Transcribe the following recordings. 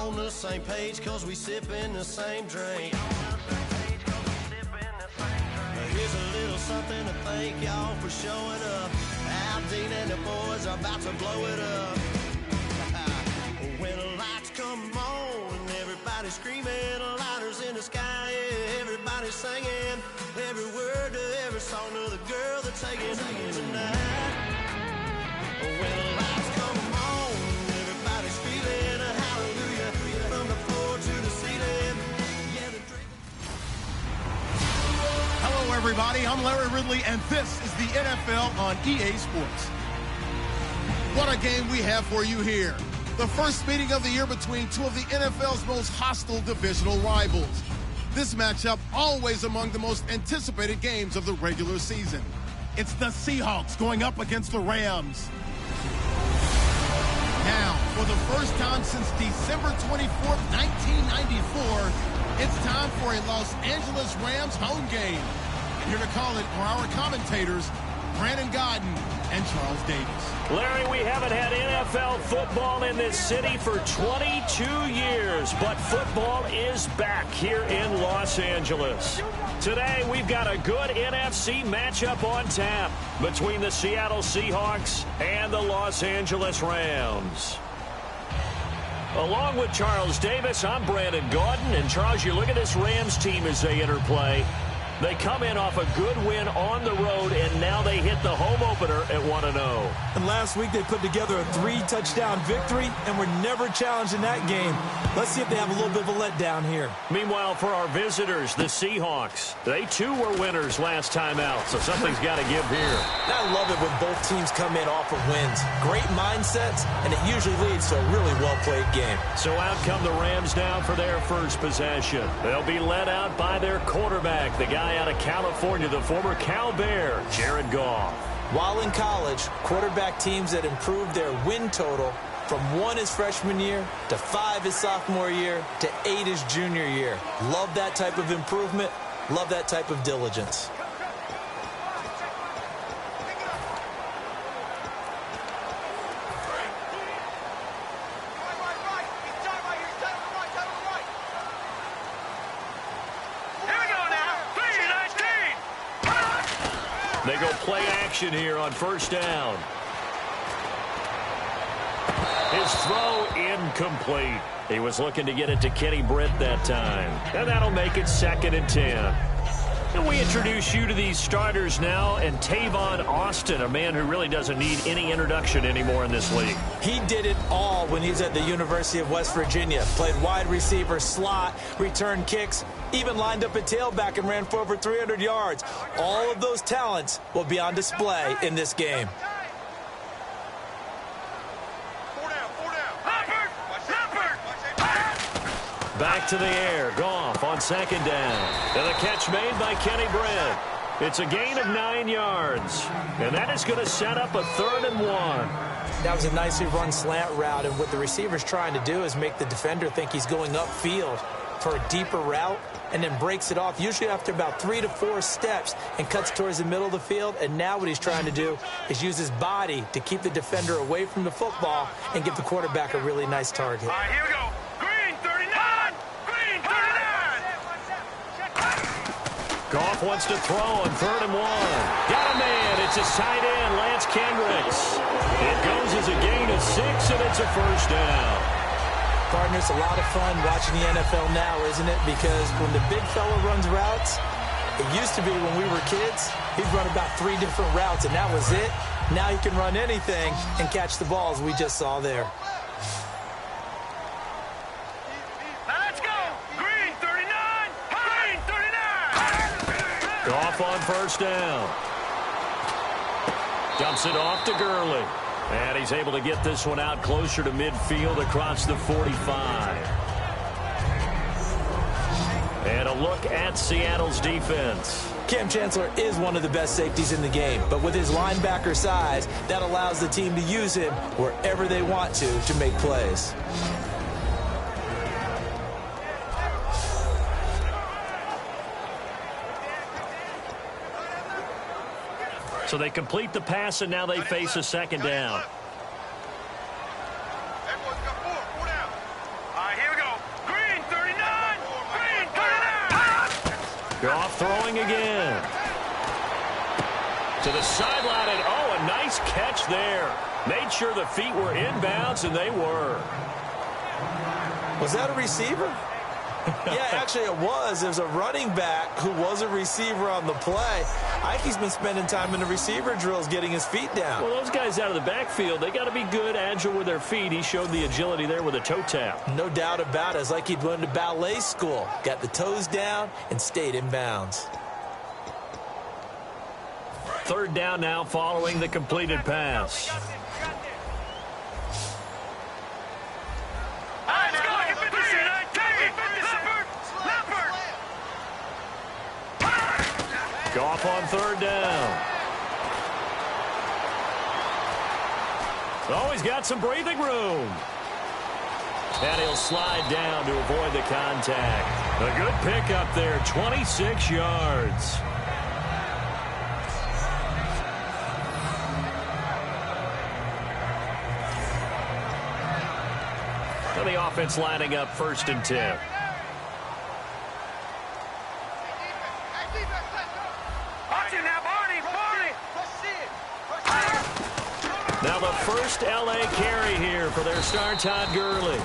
on the same page, cause we sippin' the same drink. Here's a little something to thank y'all for showing up. Al, Dean, and the boys are about to blow it up. When the lights come on and everybody's screaming, lighters in the sky, yeah, everybody's singing every word to every song of the girl they're taking home tonight. When the lights come on, everybody's feeling a hallelujah from the floor to the ceiling. Yeah, the drink. Hello, everybody. I'm Larry Ridley, and this is the NFL on EA Sports. What a game we have for you here. The first meeting of the year between two of the NFL's most hostile divisional rivals. This matchup always among the most anticipated games of the regular season. It's the Seahawks going up against the Rams. Now, for the first time since December 24th, 1994, it's time for a Los Angeles Rams home game. And here to call it are our commentators, Brandon Godden and Charles Davis. Larry, we haven't had NFL football in this city for 22 years, but football is back here in Los Angeles. Today, we've got a good NFC matchup on tap between the Seattle Seahawks and the Los Angeles Rams. Along with Charles Davis, I'm Brandon Gaudin. And Charles, you look at this Rams team as they interplay. They come in off a good win on the road, and now they hit the home opener at 1-0. And last week they put together a 3-touchdown victory, and were never challenged in that game. Let's see if they have a little bit of a letdown here. Meanwhile, for our visitors, the Seahawks, they too were winners last time out, so something's got to give here. I love it when both teams come in off of wins. Great mindsets, and it usually leads to a really well-played game. So out come the Rams now for their first possession. They'll be led out by their quarterback, the guy out of California, the former Cal Bear, Jared Goff. While in college, quarterback teams that improved their win total from 1 his freshman year to 5 his sophomore year to 8 his junior year. Love that type of improvement. Love that type of diligence. They go play action here on first down. His throw incomplete. He was looking to get it to Kenny Britt that time. And that'll make it 2nd and 10. And we introduce you to these starters now, and Tavon Austin, a man who really doesn't need any introduction anymore in this league. He did it all when he was at the University of West Virginia. Played wide receiver, slot, returned kicks, even lined up a tailback and ran for over 300 yards. All of those talents will be on display in this game. Back to the air. Goff on 2nd down. And the catch made by Kenny Britt. It's a gain of 9 yards. And that is going to set up a 3rd and 1. That was a nicely run slant route, and what the receiver's trying to do is make the defender think he's going upfield for a deeper route, and then breaks it off, usually after about 3 to 4 steps, and cuts towards the middle of the field. And now what he's trying to do is use his body to keep the defender away from the football and give the quarterback a really nice target. All right, here we go. Green 39! Green 39! Goff wants to throw on 3rd and 1. Got a man. It's his tight end, Lance Kendricks. It goes as a gain of 6, and it's a 1st down. Partner, it's a lot of fun watching the NFL now, isn't it? Because when the big fella runs routes, it used to be when we were kids, he'd run about 3 different routes, and that was it. Now he can run anything and catch the balls we just saw there. Let's go! Green 39! Green 39! Goff on 1st down. Dumps it off to Gurley. And he's able to get this one out closer to midfield across the 45. And a look at Seattle's defense. Cam Chancellor is one of the best safeties in the game, but with his linebacker size, that allows the team to use him wherever they want to make plays. So they complete the pass, and now they face a 2nd down. Everyone's got 4 down. All right, here we go. Throwing again. To the sideline, and oh, a nice catch there. Made sure the feet were inbounds, and they were. Was that a receiver? Yeah, actually it was. There's a running back who was a receiver on the play. I think he's been spending time in the receiver drills getting his feet down. Well, those guys out of the backfield, they got to be good, agile with their feet. He showed the agility there with a toe tap. No doubt about it. It's like he'd went to ballet school. Got the toes down and stayed in bounds. Third down now following the completed pass. Goff on third down. Oh, he's got some breathing room. And he'll slide down to avoid the contact. A good pickup there, 26 yards. And the offense lining up 1st and 10. Now the first L.A. carry here for their star, Todd Gurley.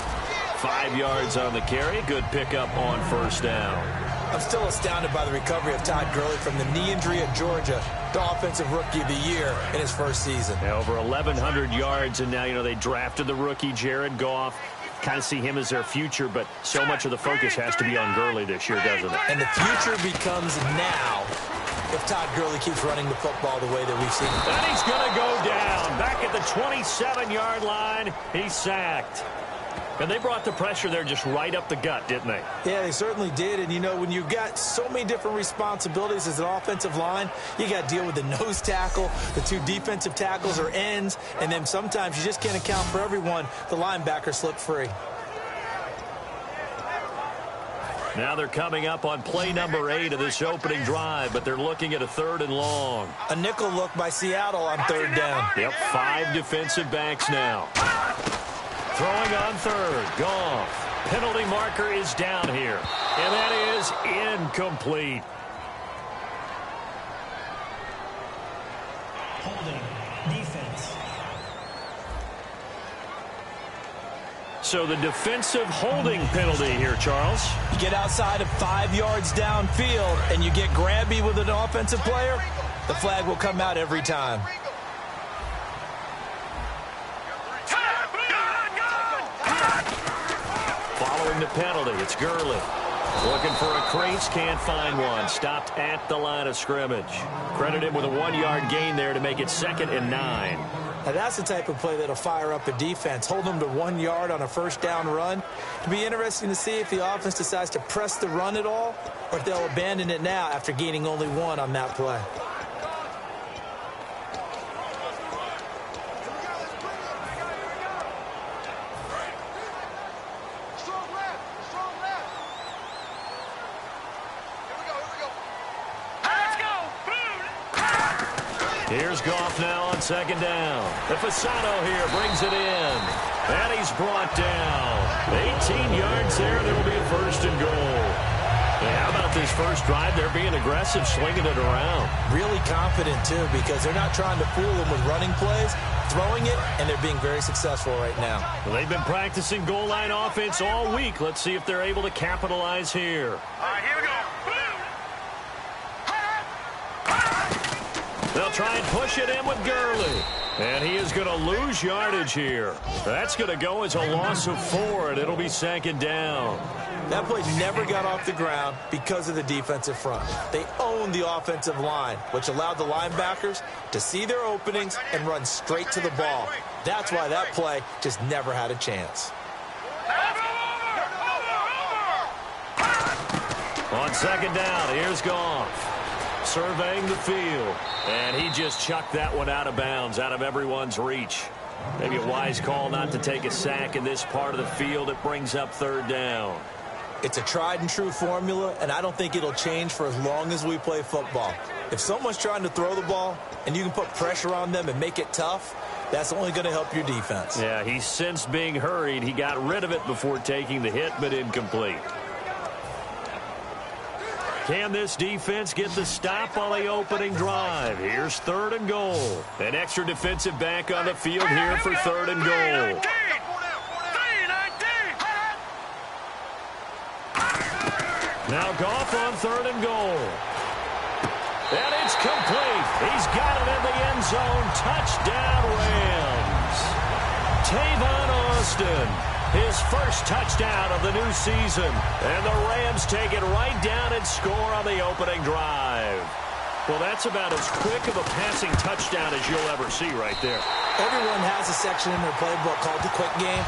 5 yards on the carry. Good pickup on 1st down. I'm still astounded by the recovery of Todd Gurley from the knee injury at Georgia, the offensive rookie of the year in his first season. Yeah, over 1,100 yards, and now, they drafted the rookie, Jared Goff. Kind of see him as their future, but so much of the focus has to be on Gurley this year, doesn't it? And the future becomes now if Todd Gurley keeps running the football the way that we've seen. And he's going to go down. Back at the 27-yard line, he's sacked. And they brought the pressure there just right up the gut, didn't they? Yeah, they certainly did. And, when you've got so many different responsibilities as an offensive line, you got to deal with the nose tackle, the 2 defensive tackles or ends, and then sometimes you just can't account for everyone. The linebacker slipped free. Now they're coming up on play number 8 of this opening drive, but they're looking at a 3rd and long. A nickel look by Seattle on 3rd down. Yep, 5 defensive backs now. Throwing on 3rd, Goff. Penalty marker is down here, and that is incomplete. Holding, defense. So the defensive holding penalty here, Charles. You get outside of 5 yards downfield, and you get grabby with an offensive player, the flag will come out every time. Following the penalty, it's Gurley. Looking for a crease, can't find one. Stopped at the line of scrimmage. Credit him with a 1-yard gain there to make it 2nd and 9. Now that's the type of play that'll fire up a defense. Hold them to 1 yard on a 1st down run. It'll be interesting to see if the offense decides to press the run at all, or if they'll abandon it now after gaining only 1 on that play. Here's Goff now on 2nd down. Fasano here brings it in. And he's brought down. 18 yards there. There will be a 1st and goal. And how about this first drive? They're being aggressive, slinging it around. Really confident, too, because they're not trying to fool them with running plays, throwing it, and they're being very successful right now. Well, they've been practicing goal line offense all week. Let's see if they're able to capitalize here. All right, here we go. They'll try and push it in with Gurley. And he is going to lose yardage here. That's going to go as a loss of 4, and it'll be 2nd down. That play never got off the ground because of the defensive front. They owned the offensive line, which allowed the linebackers to see their openings and run straight to the ball. That's why that play just never had a chance. On 2nd down, here's Goff. Surveying the field. And he just chucked that one out of bounds, out of everyone's reach. Maybe a wise call not to take a sack in this part of the field. It brings up 3rd down. It's a tried and true formula, and I don't think it'll change for as long as we play football. If someone's trying to throw the ball and you can put pressure on them and make it tough, that's only going to help your defense. Yeah, he's since being hurried. He got rid of it before taking the hit, but incomplete. Can this defense get the stop on the opening drive? Here's 3rd and goal. An extra defensive back on the field here for 3rd and goal. Now Goff on 3rd and goal. And it's complete. He's got it in the end zone. Touchdown, Rams. Tavon Austin, his first touchdown of the new season. And the Rams take it right down and score on the opening drive. Well, that's about as quick of a passing touchdown as you'll ever see right there. Everyone has a section in their playbook called the quick game.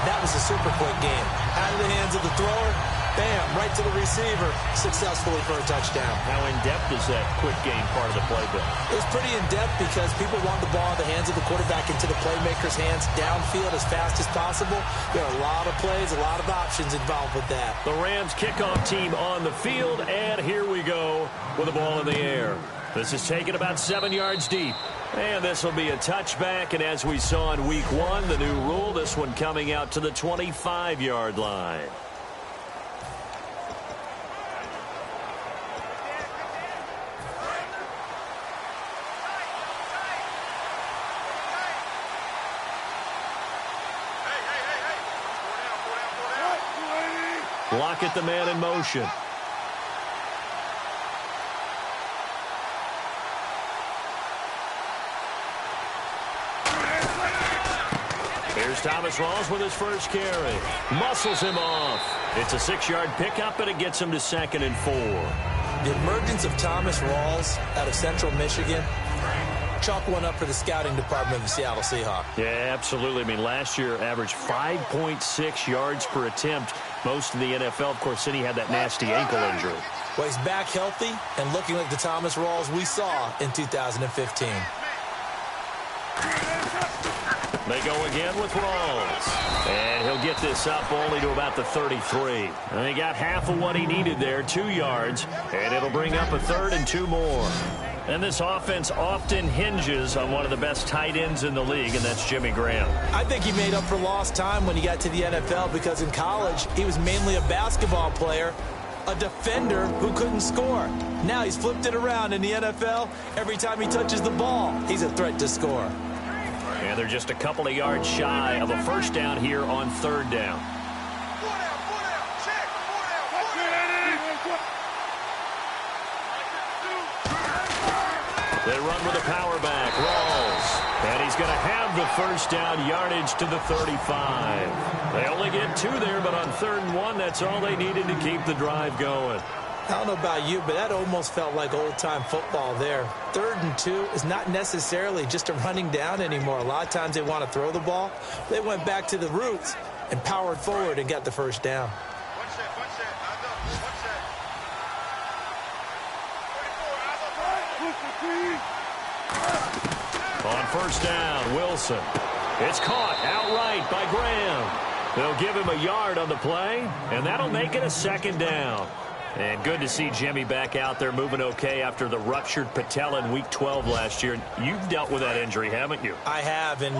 That was a super quick game. Out of the hands of the thrower, bam, right to the receiver, successfully for a touchdown. How in-depth is that quick game part of the playbook? It was pretty in-depth because people want the ball in the hands of the quarterback into the playmaker's hands downfield as fast as possible. There are a lot of plays, a lot of options involved with that. The Rams kickoff team on the field, and here we go with the ball in the air. This is taken about 7 yards deep. And this will be a touchback, and as we saw in week 1, the new rule, this one coming out to the 25-yard line. Lockett, the man in motion. Here's Thomas Rawls with his first carry. Muscles him off. It's a 6-yard pickup, and it gets him to 2nd and 4. The emergence of Thomas Rawls out of Central Michigan, chalk one up for the scouting department of the Seattle Seahawks. Yeah, absolutely. I mean, last year averaged 5.6 yards per attempt. Most of the NFL, of course, then he had that nasty ankle injury. Well, he's back healthy and looking like the Thomas Rawls we saw in 2015. They go again with Rawls. And he'll get this up only to about the 33. And he got half of what he needed there, 2 yards. And it'll bring up a 3rd and 2 more. And this offense often hinges on one of the best tight ends in the league, and that's Jimmy Graham. I think he made up for lost time when he got to the NFL because in college, he was mainly a basketball player, a defender who couldn't score. Now he's flipped it around in the NFL. Every time he touches the ball, he's a threat to score. And they're just a couple of yards shy of a first down here on 3rd down. They run with a power back, Rawls. And he's going to have the first down yardage to the 35. They only get 2 there, but on 3rd and 1, that's all they needed to keep the drive going. I don't know about you, but that almost felt like old-time football there. 3rd and 2 is not necessarily just a running down anymore. A lot of times they want to throw the ball. They went back to the roots and powered forward and got the first down. On first down, Wilson. It's caught outright by Graham. They'll give him a yard on the play, and that'll make it a 2nd down. And good to see Jimmy back out there moving okay after the ruptured patella in Week 12 last year. You've dealt with that injury, haven't you? I have, and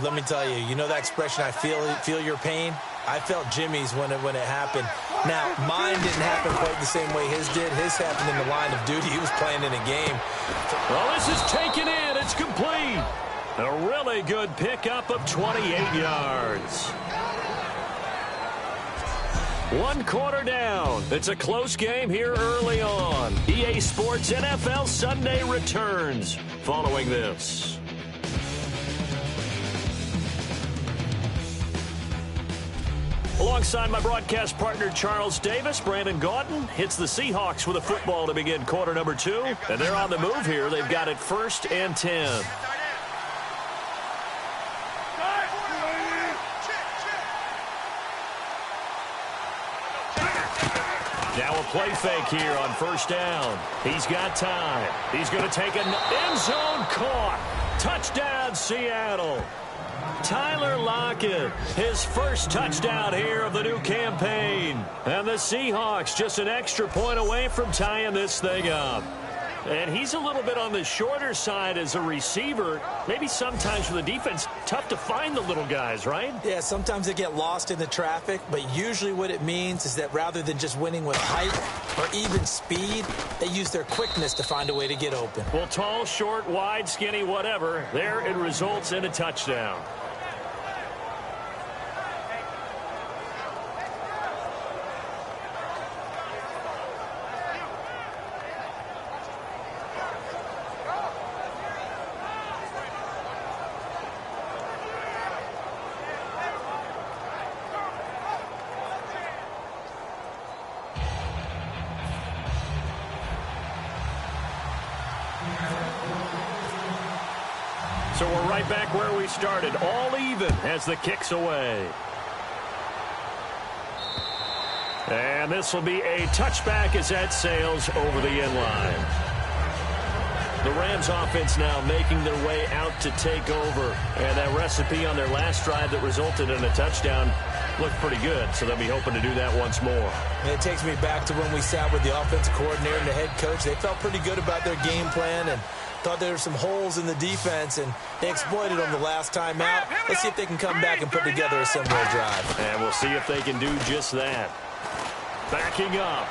let me tell you, you know that expression, I feel your pain? I felt Jimmy's when it happened. Now, mine didn't happen quite the same way his did. His happened in the line of duty. He was playing in a game. Well, this is taken in. It's complete. A really good pickup of 28 yards. 1 quarter down. It's a close game here early on. EA Sports NFL Sunday returns following this. Alongside my broadcast partner, Charles Davis, Brandon Gaudin hits the Seahawks with a football to begin quarter number 2. And they're on the move here. They've got it 1st and 10. Now a play fake here on first down. He's got time. He's going to take an end zone caught. Touchdown, Seattle. Tyler Lockett, his first touchdown here of the new campaign. And the Seahawks just an extra point away from tying this thing up. And he's a little bit on the shorter side as a receiver. Maybe sometimes for the defense, tough to find the little guys, right? Yeah, sometimes they get lost in the traffic, but usually what it means is that rather than just winning with height or even speed, they use their quickness to find a way to get open. Well, tall, short, wide, skinny, whatever, there it results in a touchdown. So we're right back where we started, all even as the kick's away. And this will be a touchback as that sails over the end line. The Rams offense now making their way out to take over. And that recipe on their last drive that resulted in a touchdown looked pretty good, so they'll be hoping to do that once more. And it takes me back to when we sat with the offensive coordinator and the head coach. They felt pretty good about their game plan and thought there were some holes in the defense, and they exploited them the last time out. Let's see if they can come back and put together a similar drive. And we'll see if they can do just that. Backing up.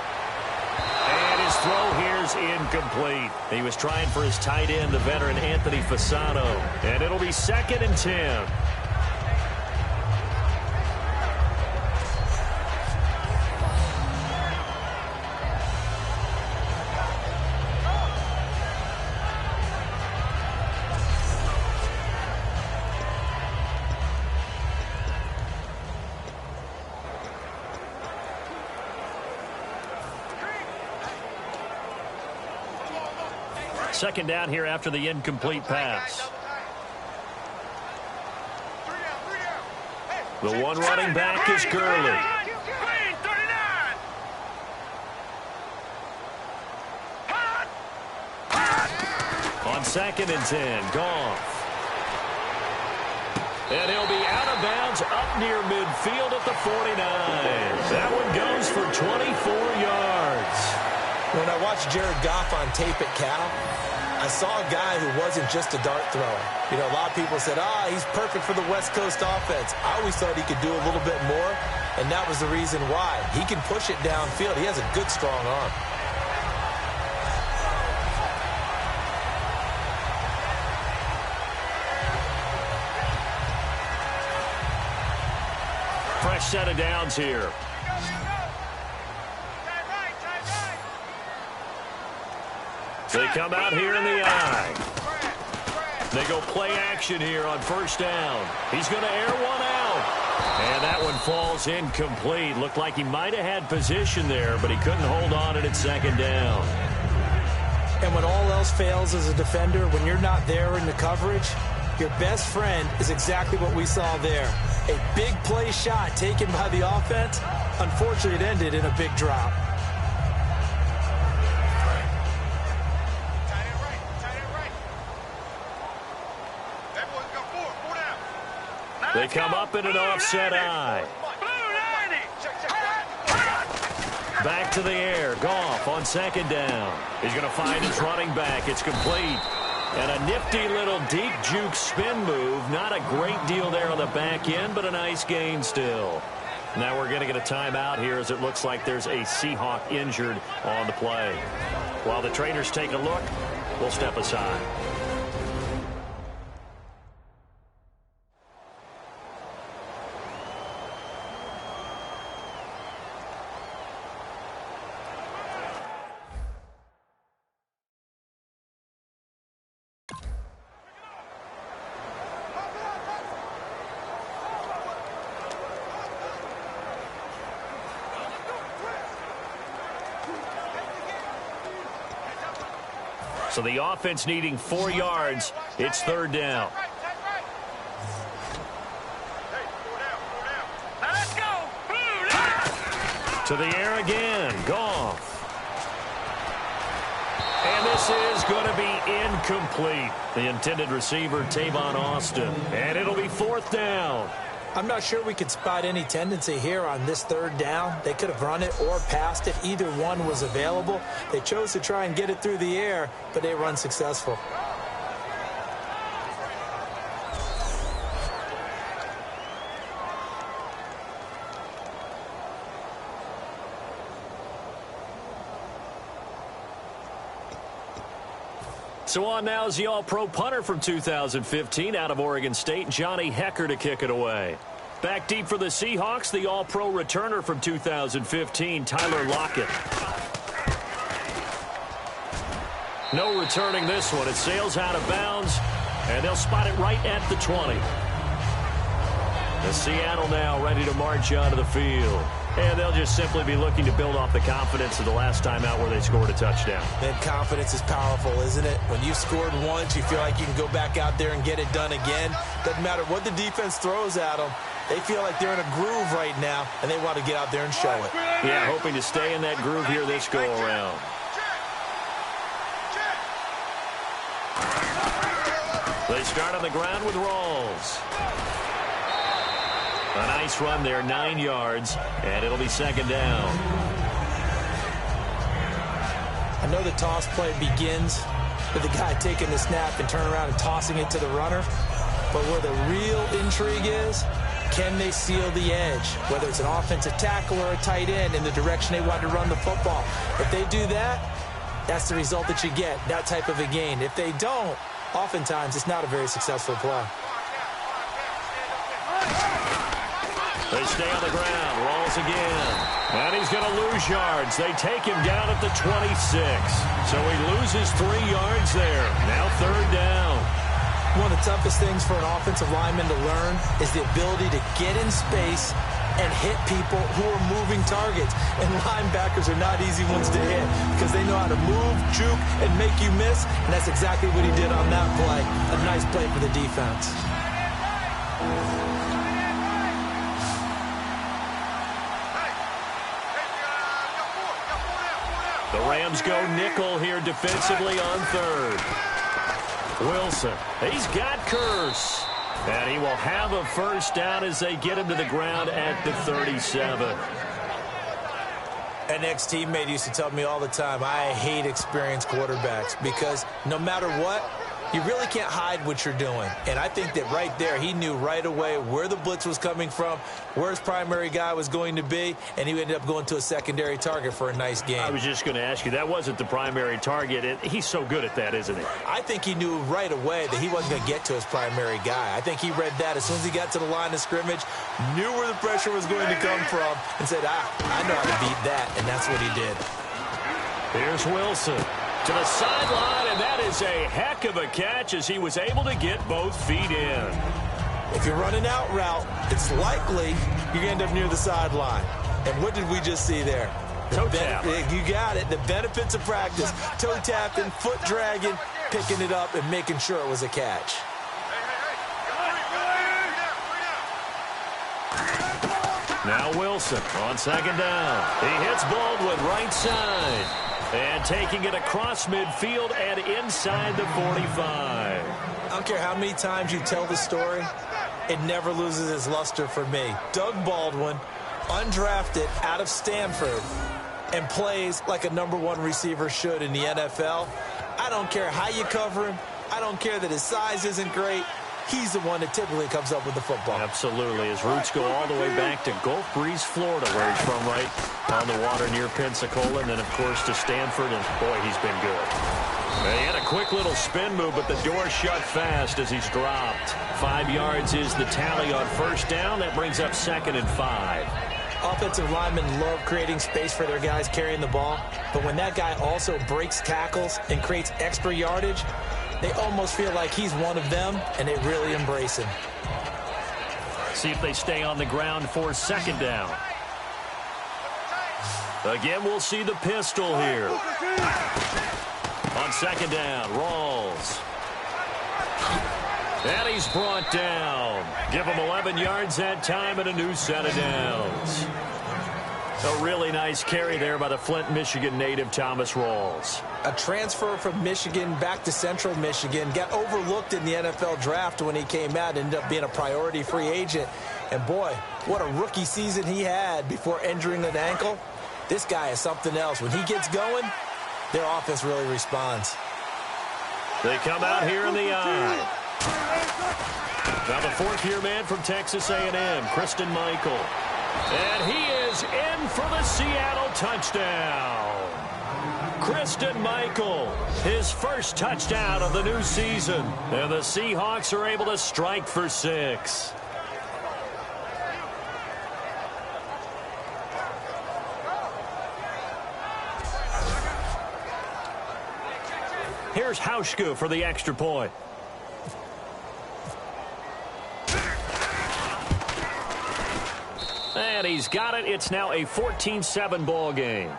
And his throw here's incomplete. He was trying for his tight end, the veteran Anthony Fasano. And it'll be 2nd and 10. Second down here after the incomplete pass. The one running back is Gurley. On 2nd and 10, Goff. And he'll be out of bounds up near midfield at the 49. That one goes for 24 yards. When I watched Jared Goff on tape at Cal, I saw a guy who wasn't just a dart thrower. You know, a lot of people said, he's perfect for the West Coast offense. I always thought he could do a little bit more, and that was the reason why. He can push it downfield. He has a good, strong arm. Fresh set of downs here. They come out here in the eye. They go play action here on 1st down. He's going to air one out. And that one falls incomplete. Looked like he might have had position there, but he couldn't hold on at 2nd down. And when all else fails as a defender, when you're not there in the coverage, your best friend is exactly what we saw there. A big play shot taken by the offense. Unfortunately, it ended in a big drop. They come up in an offset eye. Back to the air. Goff on 2nd down. He's going to find his running back. It's complete. And a nifty little deep juke spin move. Not a great deal there on the back end, but a nice gain still. Now we're going to get a timeout here as it looks like there's a Seahawk injured on the play. While the traders take a look, we'll step aside. So the offense needing 4 yards. It's 3rd down. To the air again. Goff. And this is going to be incomplete. The intended receiver, Tavon Austin. And it'll be 4th down. I'm not sure we could spot any tendency here on this third down. They could have run it or passed it. Either one was available. They chose to try and get it through the air, but they were unsuccessful. So on now is the All-Pro punter from 2015 out of Oregon State, Johnny Hecker, to kick it away. Back deep for the Seahawks, the All-Pro returner from 2015, Tyler Lockett. No returning this one. It sails out of bounds, and they'll spot it right at the 20. The Seattle now ready to march onto the field. And they'll just simply be looking to build off the confidence of the last time out where they scored a touchdown. Man, confidence is powerful, isn't it? When you've scored once, you feel like you can go back out there and get it done again. Doesn't matter what the defense throws at them. They feel like they're in a groove right now, and they want to get out there and show it. Yeah, hoping to stay in that groove here this go-around. They start on the ground with Rawls. A nice run there, 9 yards, and it'll be second down. I know the toss play begins with the guy taking the snap and turning around and tossing it to the runner. But where the real intrigue is, can they seal the edge? Whether it's an offensive tackle or a tight end in the direction they want to run the football. If they do that, that's the result that you get, that type of a gain. If they don't, oftentimes it's not a very successful play. They stay on the ground. Rawls again. And he's going to lose yards. They take him down at the 26. So he loses 3 yards there. Now third down. One of the toughest things for an offensive lineman to learn is the ability to get in space and hit people who are moving targets. And linebackers are not easy ones to hit because they know how to move, juke, and make you miss. And that's exactly what he did on that play. A nice play for the defense. The Rams go nickel here defensively on third. Wilson, he's got Curse. And he will have a first down as they get him to the ground at the 37. An ex-teammate used to tell me all the time, I hate experienced quarterbacks because no matter what, you really can't hide what you're doing. And I think that right there, he knew right away where the blitz was coming from, where his primary guy was going to be, and he ended up going to a secondary target for a nice game. I was just going to ask you, that wasn't the primary target. He's so good at that, isn't he? I think he knew right away that he wasn't going to get to his primary guy. I think he read that as soon as he got to the line of scrimmage, knew where the pressure was going to come from, and said, I know how to beat that, and that's what he did. Here's Wilson to the sideline, and that is a heck of a catch as he was able to get both feet in. If you're running out route, it's likely you're going to end up near the sideline. And what did we just see there? Toe tap. You got it. The benefits of practice. Toe tapping, foot dragging, picking it up, and making sure it was a catch. Now Wilson on second down. He hits Baldwin right side. And taking it across midfield and inside the 45. I don't care how many times you tell the story, it never loses its luster for me. Doug Baldwin, undrafted out of Stanford, and plays like a #1 receiver should in the NFL. I don't care how you cover him. I don't care that his size isn't great. He's the one that typically comes up with the football. Absolutely. His roots go all the way back to Gulf Breeze, Florida, where he's from, right on the water near Pensacola, and then, of course, to Stanford, and, boy, he's been good. He had a quick little spin move, but the door shut fast as he's dropped. 5 yards is the tally on first down. That brings up 2nd and 5. Offensive linemen love creating space for their guys carrying the ball, but when that guy also breaks tackles and creates extra yardage, they almost feel like he's one of them, and they really embrace him. See if they stay on the ground for second down. Again, we'll see the pistol here. On second down, Rawls. And he's brought down. Give him 11 yards that time and a new set of downs. A really nice carry there by the Flint, Michigan native Thomas Rawls. A transfer from Michigan back to Central Michigan. Got overlooked in the NFL draft when he came out. Ended up being a priority free agent. And boy, what a rookie season he had before injuring an ankle. This guy is something else. When he gets going, their offense really responds. They come out here in the eye. Now the fourth-year man from Texas A&M, Christine Michael. And he is in for the Seattle touchdown. Christine Michael, his first touchdown of the new season. And the Seahawks are able to strike for 6. Here's Hauschka for the extra point. And he's got it. It's now a 14-7 ball game.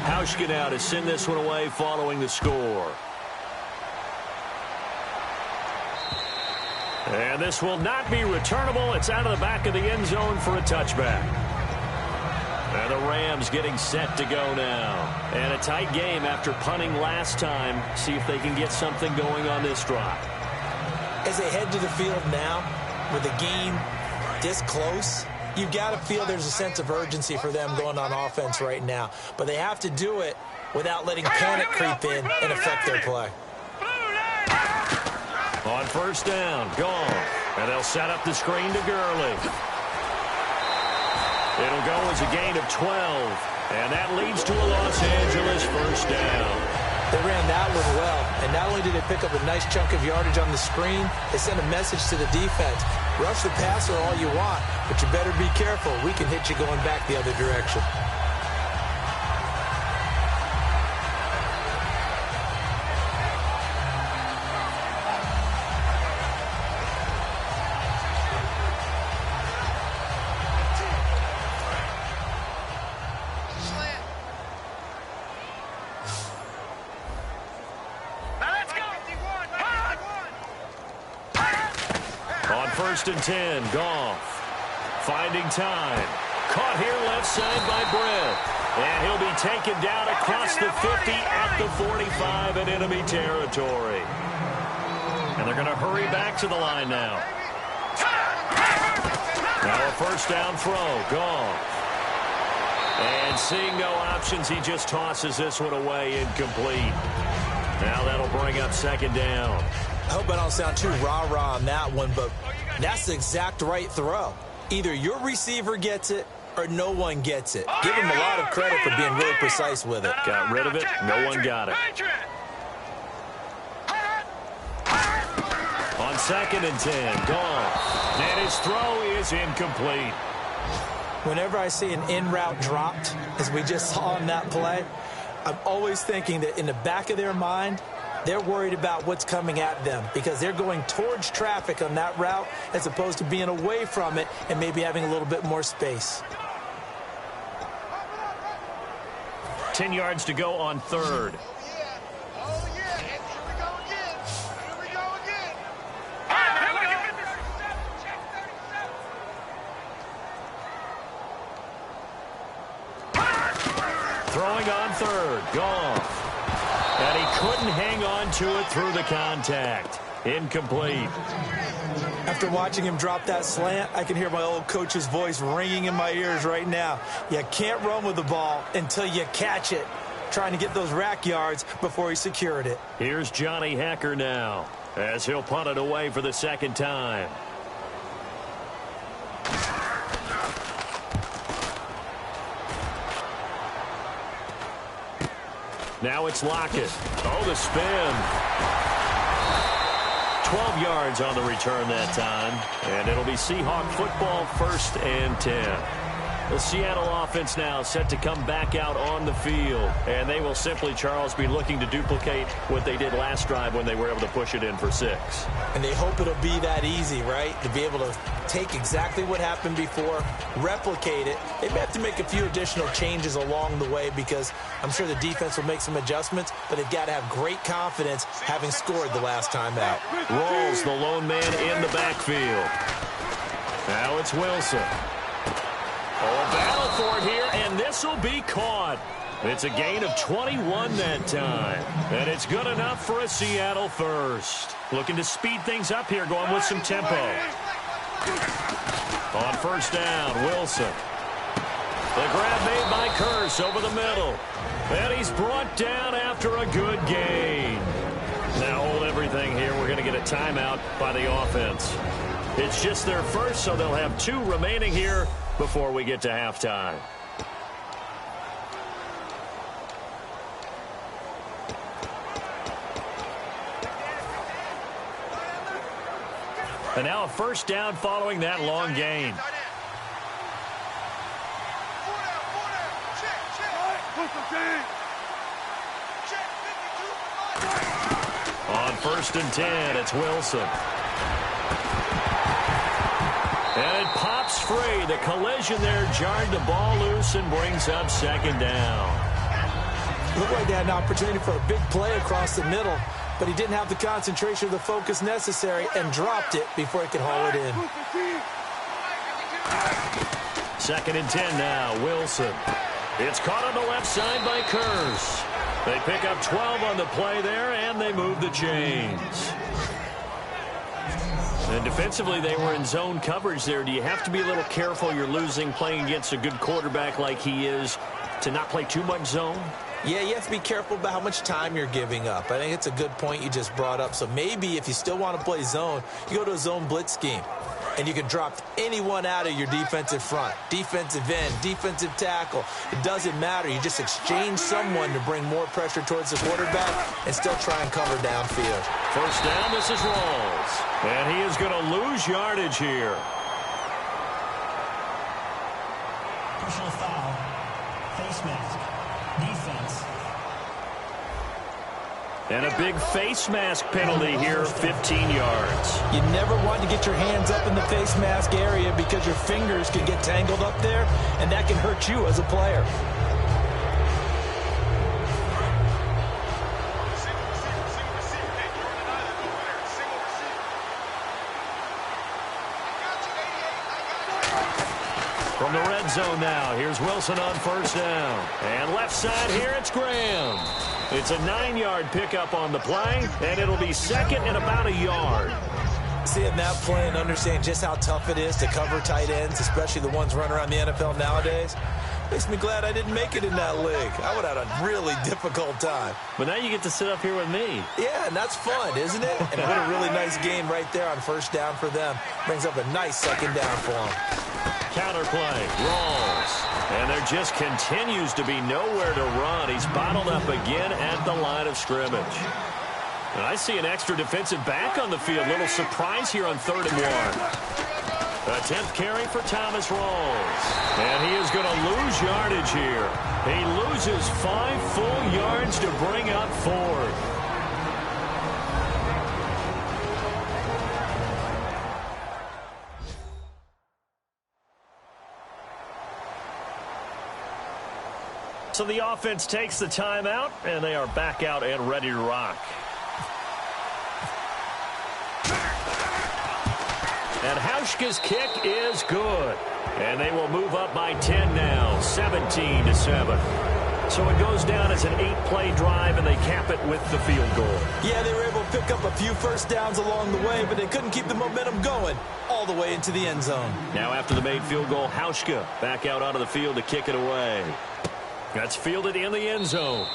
Hauschka now to send this one away following the score. And this will not be returnable. It's out of the back of the end zone for a touchback. And the Rams getting set to go now. And a tight game after punting last time. See if they can get something going on this drive. As they head to the field now, with the game this close, you've got to feel there's a sense of urgency for them going on offense right now. But they have to do it without letting panic creep in and affect their play. On first down, gone. And they'll set up the screen to Gurley. It'll go as a gain of 12. And that leads to a Los Angeles first down. They ran that one well. And not only did they pick up a nice chunk of yardage on the screen, they sent a message to the defense. Rush the passer all you want, but you better be careful. We can hit you going back the other direction. First and 10, Goff. Finding time. Caught here left side by Brett. And he'll be taken down across the 50 at the 45 in enemy territory. And they're going to hurry back to the line now. Now a first down throw, Goff. And seeing no options, he just tosses this one away, incomplete. Now that'll bring up second down. I hope I don't sound too rah-rah on that one, but that's the exact right throw. Either your receiver gets it or no one gets it. Give him a lot of credit for being really precise with it. Got rid of it. No one got it. On second and 10, Goff. And his throw is incomplete. Whenever I see an in-route dropped, as we just saw on that play, I'm always thinking that in the back of their mind, they're worried about what's coming at them because they're going towards traffic on that route as opposed to being away from it and maybe having a little bit more space. 10 yards to go on third. Oh, yeah. Here we go again. Here we go again. Throwing on third, Goff. And he couldn't hang on to it through the contact. Incomplete. After watching him drop that slant, I can hear my old coach's voice ringing in my ears right now. You can't run with the ball until you catch it. Trying to get those rack yards before he secured it. Here's Johnny Hecker now as he'll punt it away for the second time. Now it's Lockett. Oh, the spin. 12 yards on the return that time. And it'll be Seahawk football, 1st and 10. The Seattle offense now set to come back out on the field. And they will simply, Charles, be looking to duplicate what they did last drive when they were able to push it in for 6. And they hope it'll be that easy, right? To be able to take exactly what happened before, replicate it. They may have to make a few additional changes along the way because I'm sure the defense will make some adjustments, but they've got to have great confidence having scored the last time out. Rawls, the lone man in the backfield. Now it's Wilson. Oh, a battle for it here, and this will be caught. It's a gain of 21 that time. And it's good enough for a Seattle first. Looking to speed things up here, going with some tempo. On first down, Wilson. The grab made by Curse over the middle. And he's brought down after a good gain. Now hold everything here. We're going to get a timeout by the offense. It's just their first, so they'll have 2 remaining here before we get to halftime. And now a first down following that long gain. On first and 10, it's Wilson. And it pops free. The collision there jarred the ball loose and brings up second down. Looked like they had an opportunity for a big play across the middle, but he didn't have the concentration or the focus necessary and dropped it before he could haul it in. Second and 10 now, Wilson. It's caught on the left side by Curse. They pick up 12 on the play there, and they move the chains. And defensively, they were in zone coverage there. Do you have to be a little careful? You're losing playing against a good quarterback like he is to not play too much zone? Yeah, you have to be careful about how much time you're giving up. I think it's a good point you just brought up. So maybe if you still want to play zone, you go to a zone blitz scheme. And you can drop anyone out of your defensive front. Defensive end, defensive tackle. It doesn't matter. You just exchange someone to bring more pressure towards the quarterback and still try and cover downfield. First down, this is Rawls. And he is going to lose yardage here. Personal foul. Face mask. Defense. And a big face mask penalty here, 15 yards. You never want to get your hands up in the face mask area because your fingers can get tangled up there, and that can hurt you as a player. From the red zone now, here's Wilson on first down. And left side here, it's Graham. It's a 9-yard pickup on the play, and it'll be second and about a yard. Seeing that play and understanding just how tough it is to cover tight ends, especially the ones running around the NFL nowadays, makes me glad I didn't make it in that league. I would have had a really difficult time. But now you get to sit up here with me. Yeah, and that's fun, isn't it? And what a really nice gain right there on first down for them. Brings up a nice second down for them. Counterplay, Rawls. And there just continues to be nowhere to run. He's bottled up again at the line of scrimmage. And I see an extra defensive back on the field. Little surprise here on 3rd and 1. A 10th carry for Thomas Rawls. And he is going to lose yardage here. He loses 5 full yards to bring up 4th. So the offense takes the timeout, and they are back out and ready to rock. And Hauschka's kick is good. And they will move up by 10 now, 17-7. So it goes down as an 8-play drive, and they cap it with the field goal. Yeah, they were able to pick up a few first downs along the way, but they couldn't keep the momentum going all the way into the end zone. Now after the made field goal, Hauschka back out onto the field to kick it away. That's fielded in the end zone.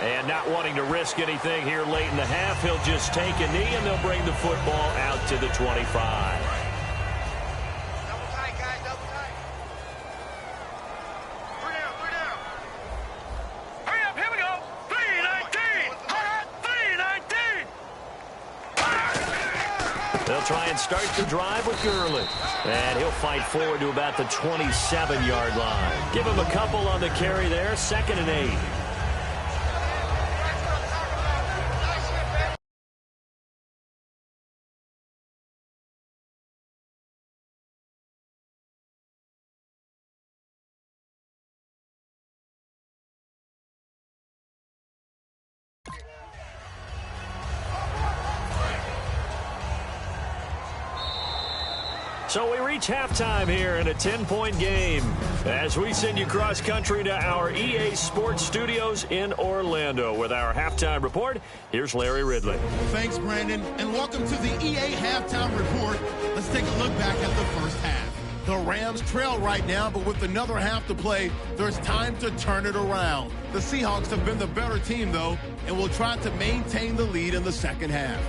And not wanting to risk anything here late in the half, he'll just take a knee, and they'll bring the football out to the 25. Double tight, guys, double tight. Three down. Hurry up, here we go. 3-19. 3-19. They'll try and start the drive with Gurley. And he'll fight forward to about the 27-yard line. Give him a couple on the carry there. 2nd and 8. So we reach halftime here in a 10-point game as we send you cross-country to our EA Sports Studios in Orlando with our halftime report. Here's Larry Ridley. Thanks, Brandon, and welcome to the EA Halftime Report. Let's take a look back at the first half. The Rams trail right now, but with another half to play, there's time to turn it around. The Seahawks have been the better team, though, and will try to maintain the lead in the second half.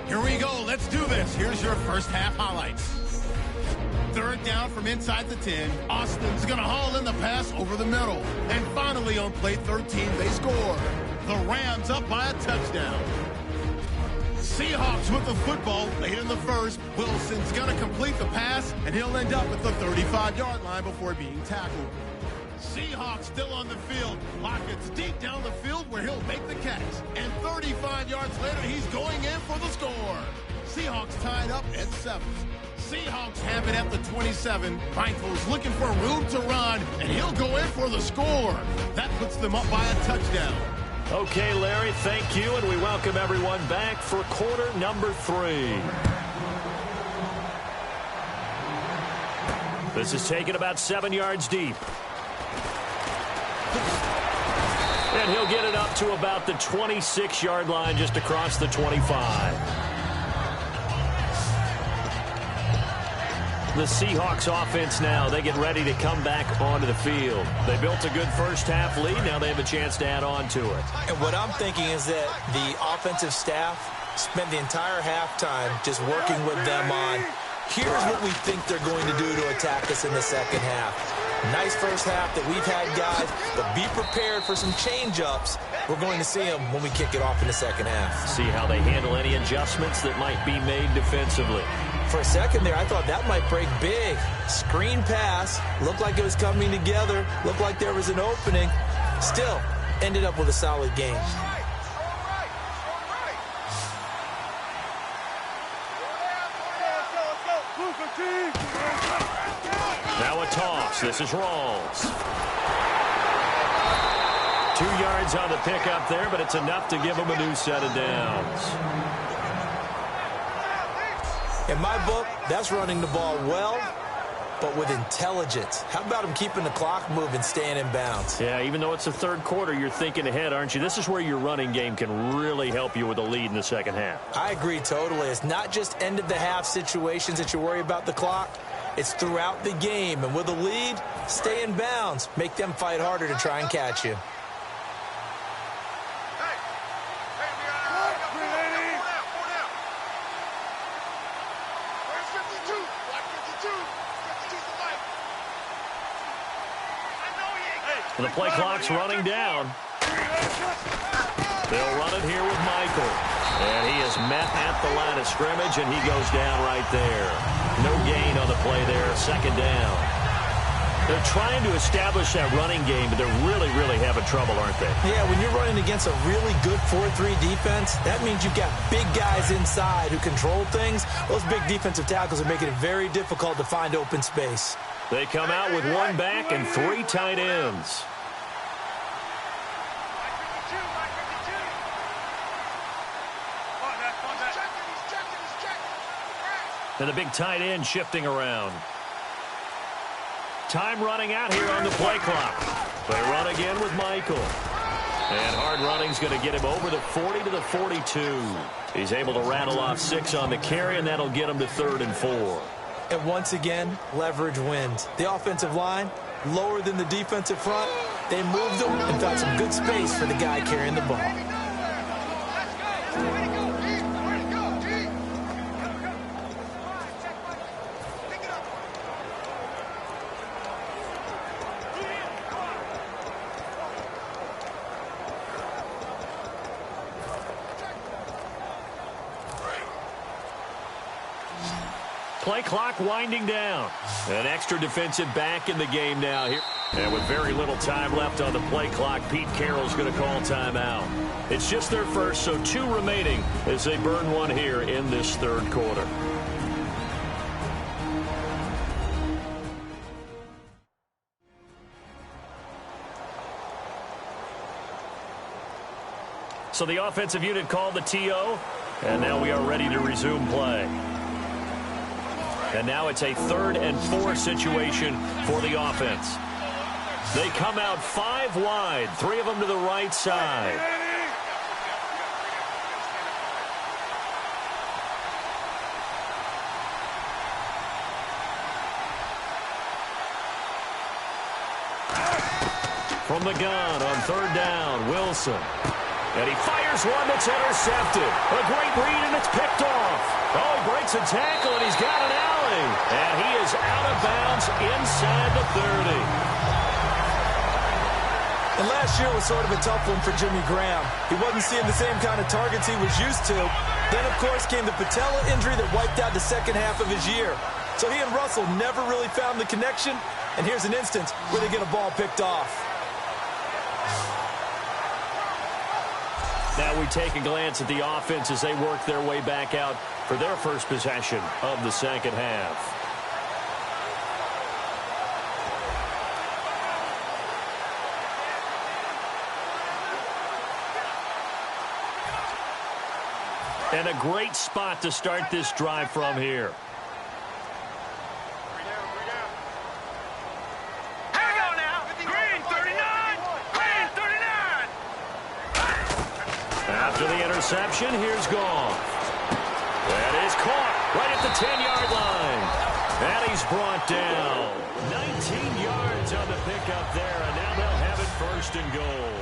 Here we go. Let's do this. Here's your first half highlights. 3rd down from inside the 10. Austin's going to haul in the pass over the middle. And finally, on play 13, they score. The Rams up by a touchdown. Seahawks with the football late in the first. Wilson's going to complete the pass, and he'll end up at the 35-yard line before being tackled. Seahawks still on the field. Lockett's deep down the field where he'll make the catch. And 35 yards later, he's going in for the score. Seahawks tied up at 7. Seahawks have it at the 27. Michael's looking for room to run, and he'll go in for the score. That puts them up by a touchdown. Okay, Larry, thank you, and we welcome everyone back for quarter number 3. This is taken about 7 yards deep. And he'll get it up to about the 26-yard line just across the 25. The Seahawks offense now, they get ready to come back onto the field. They built a good first half lead. Now they have a chance to add on to it. And what I'm thinking is that the offensive staff spent the entire halftime just working with them on, here's what we think they're going to do to attack us in the second half. Nice first half that we've had, guys, but be prepared for some change-ups. We're going to see them when we kick it off in the second half. See how they handle any adjustments that might be made defensively. For a second there, I thought that might break big. Screen pass, looked like it was coming together, looked like there was an opening. Still, ended up with a solid game. Now a toss. This is Rawls. 2 yards on the pickup there, but it's enough to give him a new set of downs. In my book, that's running the ball well, but with intelligence. How about him keeping the clock moving, staying in bounds? Yeah, even though it's the third quarter, you're thinking ahead, aren't you? This is where your running game can really help you with a lead in the second half. I agree totally. It's not just end-of-the-half situations that you worry about the clock. It's throughout the game. And with a lead, stay in bounds. Make them fight harder to try and catch you. The play clock's running down. They'll run it here with Michael. And he is met at the line of scrimmage, and he goes down right there. No gain on the play there, 2nd down. They're trying to establish that running game, but they're really, really having trouble, aren't they? Yeah, when you're running against a really good 4-3 defense, that means you've got big guys inside who control things. Those big defensive tackles are making it very difficult to find open space. They come out with 1 back and 3 tight ends. And the big tight end shifting around. Time running out here on the play clock. They run again with Michael. And hard running's going to get him over the 40 to the 42. He's able to rattle off 6 on the carry, and that'll get him to 3rd and 4. And once again, leverage wins. The offensive line, lower than the defensive front. They moved them and found some good space for the guy carrying the ball. play clock winding down. An extra defensive back in the game now here. And with very little time left on the play clock, Pete Carroll's going to call timeout. It's just their first, so 2 remaining as they burn one here in this third quarter. So the offensive unit called the TO, and now we are ready to resume play. And now it's a 3rd and 4 situation for the offense. They come out 5 wide, 3 of them to the right side. From the gun on 3rd down, Wilson. And he fires one that's intercepted. A great read, and it's picked off. Oh, he breaks a tackle, and he's got an alley. And he is out of bounds inside the 30. And last year was sort of a tough one for Jimmy Graham. He wasn't seeing the same kind of targets he was used to. Then, of course, came the patella injury that wiped out the second half of his year. So he and Russell never really found the connection. And here's an instance where they get a ball picked off. Now we take a glance at the offense as they work their way back out for their first possession of the second half. And a great spot to start this drive from here. After the interception, here's Goff. That is caught right at the 10-yard line. And he's brought down. 19 yards on the pickup there, and now they'll have it 1st and goal.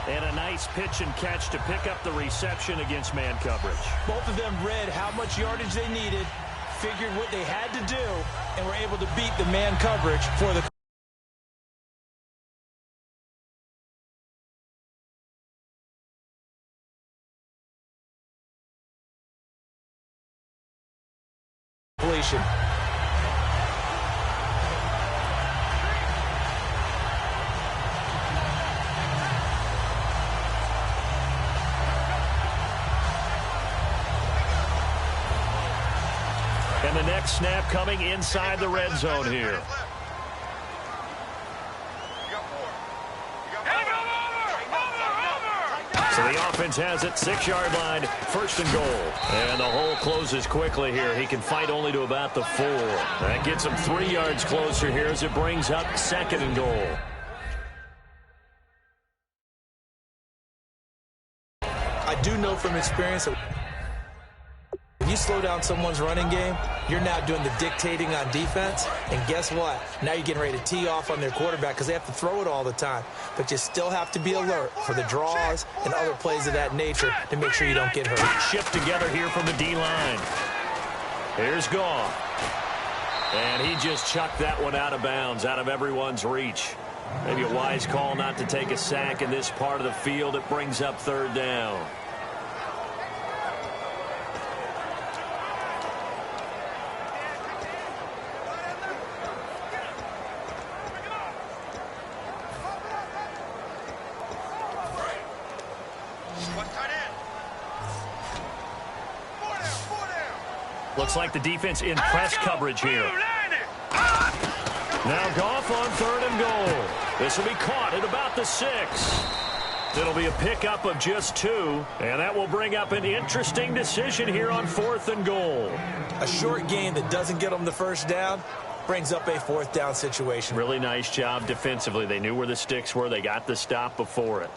And a nice pitch and catch to pick up the reception against man coverage. Both of them read how much yardage they needed, figured what they had to do, and were able to beat the man coverage for the completion. And the next snap coming inside the red zone here. So the offense has it, 6-yard line, 1st and goal. And the hole closes quickly here. He can fight only to about the 4. That gets him 3 yards closer here as it brings up 2nd and goal. I do know from experience that when you slow down someone's running game, you're now doing the dictating on defense. And guess what? Now you're getting ready to tee off on their quarterback because they have to throw it all the time. But you still have to be alert for the draws and other plays of that nature to make sure you don't get hurt. Shift together here from the D-line. Here's Goff. And he just chucked that one out of bounds, out of everyone's reach. Maybe a wise call not to take a sack in this part of the field. It brings up 3rd down. Looks like the defense in press coverage here. Now Goff on 3rd and goal. This will be caught at about the 6. It'll be a pickup of just 2, and that will bring up an interesting decision here on 4th and goal. A short game that doesn't get them the 1st down brings up a 4th down situation. Really nice job defensively. They knew where the sticks were. They got the stop before it.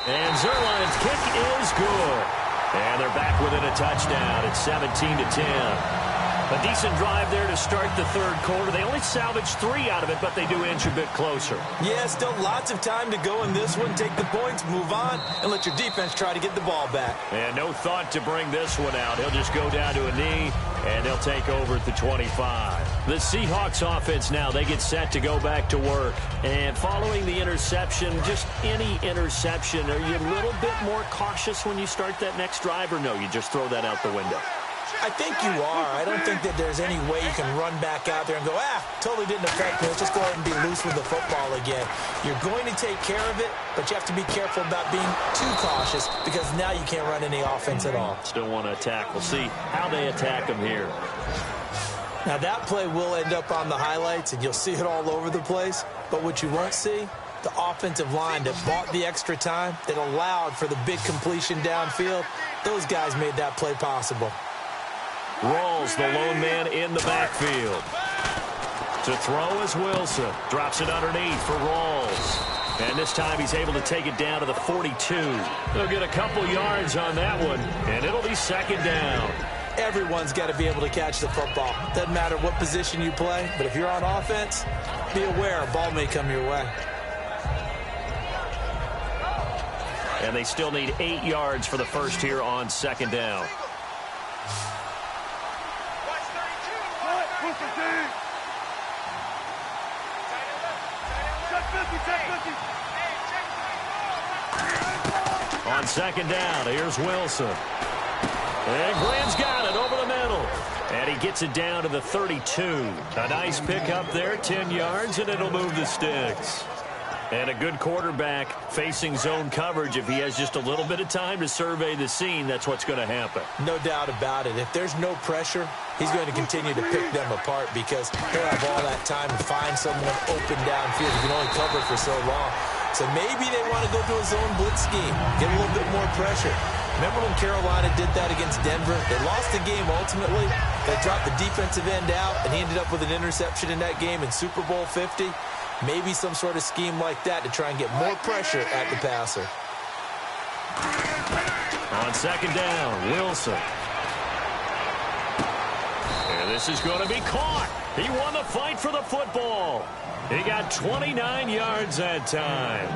And Zerline's kick is good. And they're back within a touchdown. It's 17-10. A decent drive there to start the third quarter. They only salvaged 3 out of it, but they do inch a bit closer. Yeah, still lots of time to go in this one. Take the points, move on, and let your defense try to get the ball back. And no thought to bring this one out. He'll just go down to a knee, and they'll take over at the 25. The Seahawks offense now, they get set to go back to work. And following the interception, just any interception, are you a little bit more cautious when you start that next drive, or no, you just throw that out the window? I think you are. I don't think that there's any way you can run back out there and go, totally didn't affect me. Let's just go ahead and be loose with the football again. You're going to take care of it, but you have to be careful about being too cautious because now you can't run any offense at all. Still want to attack. We'll see how they attack them here. Now, that play will end up on the highlights, and you'll see it all over the place. But what you won't see, the offensive line that bought the extra time, that allowed for the big completion downfield, those guys made that play possible. Rawls, the lone man in the backfield. To throw is Wilson. Drops it underneath for Rawls. And this time he's able to take it down to the 42. They'll get a couple yards on that one, and it'll be second down. Everyone's got to be able to catch the football. Doesn't matter what position you play, but if you're on offense, be aware a ball may come your way. And they still need 8 yards for the first here on second down. On second down, here's Wilson. And Graham's got it over the middle. And he gets it down to the 32. A nice pickup there, 10 yards, and it'll move the sticks. And a good quarterback facing zone coverage. If he has just a little bit of time to survey the scene, that's what's going to happen. No doubt about it. If there's no pressure, he's going to continue to pick them apart because he'll have all that time to find someone open downfield. He can only cover for so long. So maybe they want to go to a zone blitz scheme, get a little bit more pressure. Remember when Carolina did that against Denver? They lost the game ultimately. They dropped the defensive end out, and he ended up with an interception in that game in Super Bowl 50. Maybe some sort of scheme like that to try and get more pressure at the passer. On second down, Wilson. And this is going to be caught. He won the fight for the football. He got 29 yards that time.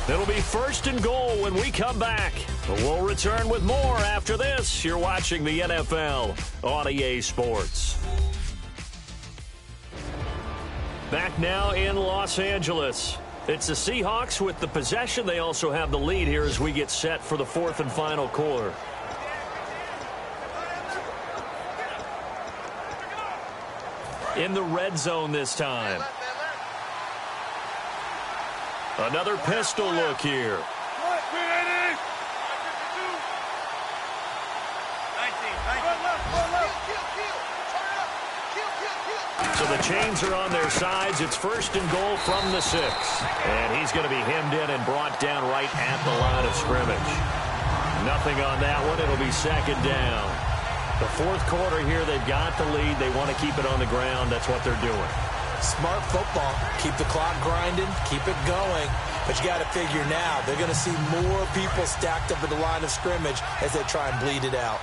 It'll be first and goal when we come back. We'll return with more after this. You're watching the NFL on EA Sports. Back now in Los Angeles. It's the Seahawks with the possession. They also have the lead here as we get set for the fourth and final quarter. In the red zone this time. Another pistol look here. So the chains are on their sides. It's first and goal from the 6. And he's going to be hemmed in and brought down right at the line of scrimmage. Nothing on that one. It'll be second down. The fourth quarter here, they've got the lead. They want to keep it on the ground. That's what they're doing. Smart football. Keep the clock grinding. Keep it going. But you got to figure now, they're going to see more people stacked up at the line of scrimmage as they try and bleed it out.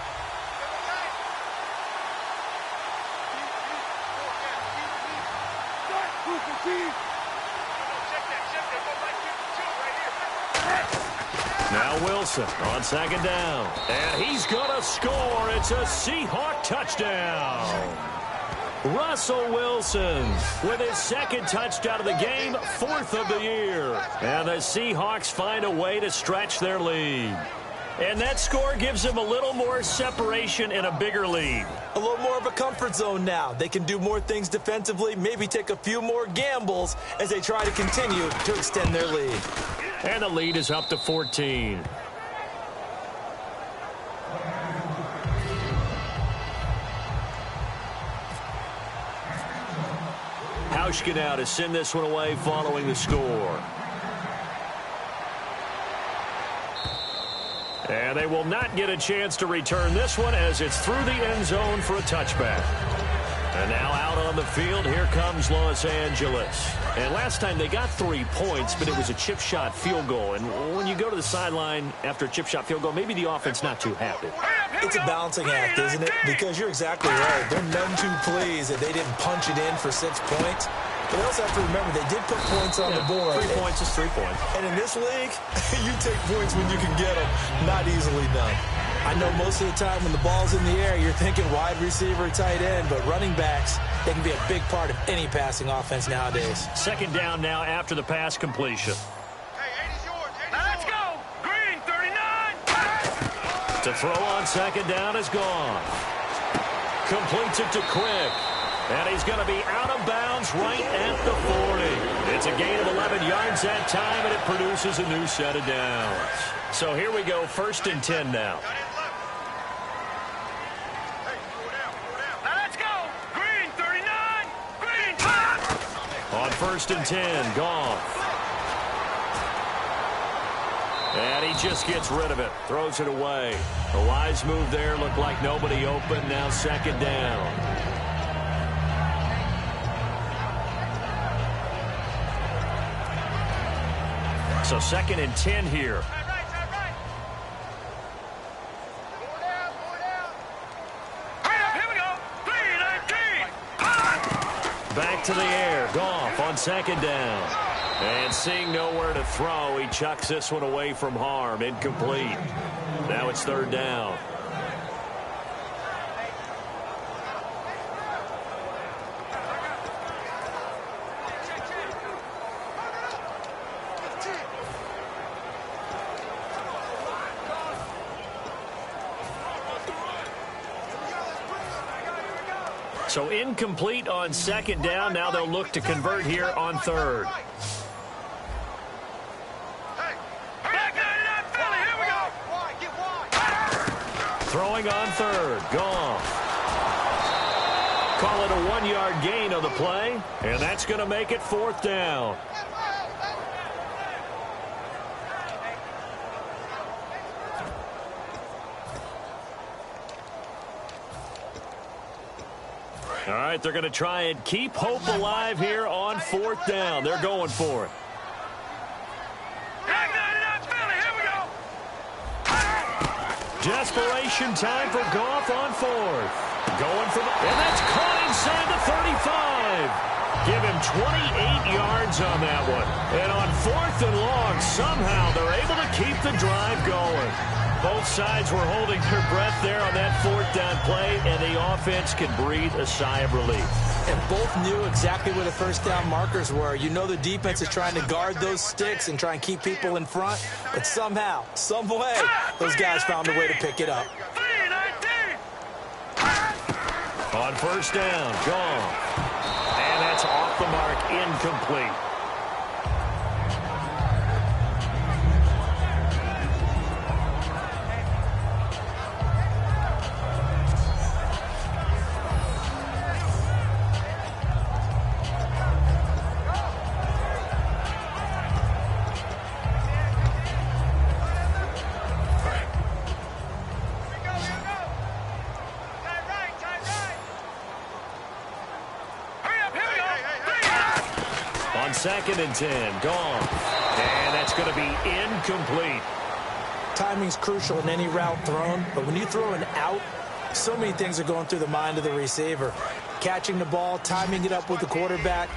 Now Wilson on second down. And he's going to score. It's a Seahawk touchdown. Russell Wilson with his second touchdown of the game, 4th of the year. And the Seahawks find a way to stretch their lead. And that score gives them a little more separation and a bigger lead. A little more of a comfort zone now. They can do more things defensively, maybe take a few more gambles as they try to continue to extend their lead. And the lead is up to 14. Hauschka now to send this one away following the score. And they will not get a chance to return this one as it's through the end zone for a touchback. And now out on the field, here comes Los Angeles. And last time they got 3 points, but it was a chip shot field goal. And when you go to the sideline after a chip shot field goal, maybe the offense not too happy. It's a balancing act, isn't it? Because you're exactly right. They're none too pleased that they didn't punch it in for 6 points. But they also have to remember they did put points on the board. 3 points is 3 points. And in this league, you take points when you can get them. Not easily done. I know most of the time when the ball's in the air, you're thinking wide receiver, tight end, but running backs, they can be a big part of any passing offense nowadays. Second down now after the pass completion. Hey, 80's yours. 80's Let's go. Green, 39. To throw on second down is gone. Completes it to Crick. And he's going to be out of bounds right at the 40. It's a gain of 11 yards that time, and it produces a new set of downs. So here we go, 1st and 10 now. Let's go. Green, 39. Green, On 1st and 10, Goff. And he just gets rid of it, throws it away. A wise move there, looked like nobody open, now second down. So 2nd and 10 here. Back to the air. Goff on 2nd down. And seeing nowhere to throw, he chucks this one away from harm. Incomplete. Now it's 3rd down. So incomplete on 2nd down. Now they'll look to convert here on 3rd. Throwing on 3rd. Goff. Call it a 1-yard gain on the play. And that's going to make it 4th down. All right, they're going to try and keep hope alive here on 4th down. They're going for it. Desperation time for Goff on 4th. Going for the... And that's caught inside the 35. Give him 28 yards on that one. And on 4th and long, somehow they're able to keep the drive going. Both sides were holding their breath there on that 4th down play, and the offense can breathe a sigh of relief. And both knew exactly where the 1st down markers were. You know the defense is trying to guard those sticks and try and keep people in front, but somehow, some way, those guys found a way to pick it up. On 1st down, gone. And that's off the mark, incomplete. On 2nd and 10, gone. And that's going to be incomplete. Timing's crucial in any route thrown, but when you throw an out, so many things are going through the mind of the receiver. Catching the ball, timing it up with the quarterback.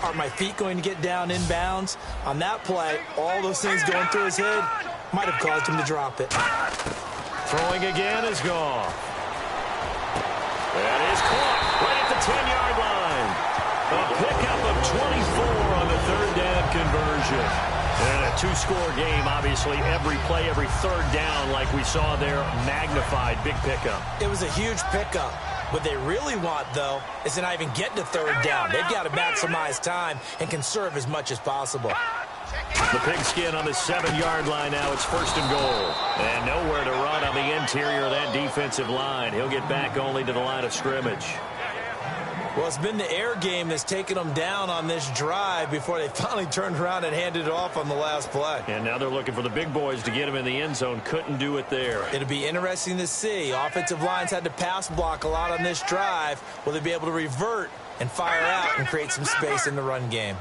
Are my feet going to get down inbounds? On that play, all those things going through his head might have caused him to drop it. Throwing again is gone. That is caught right at the 10-yard line. A pickup of 24 on the 3rd down conversion. And a 2-score game, obviously. Every play, every 3rd down, like we saw there, magnified. Big pickup. It was a huge pickup. What they really want, though, is to not even get to 3rd down. They've got to maximize time and conserve as much as possible. The pigskin on the 7-yard line now. It's 1st and goal. And nowhere to run on the interior of that defensive line. He'll get back only to the line of scrimmage. Well, it's been the air game that's taken them down on this drive before they finally turned around and handed it off on the last play. And now they're looking for the big boys to get him in the end zone. Couldn't do it there. It'll be interesting to see. Offensive lines had to pass block a lot on this drive. Will they be able to revert and fire out and create some space in the run game?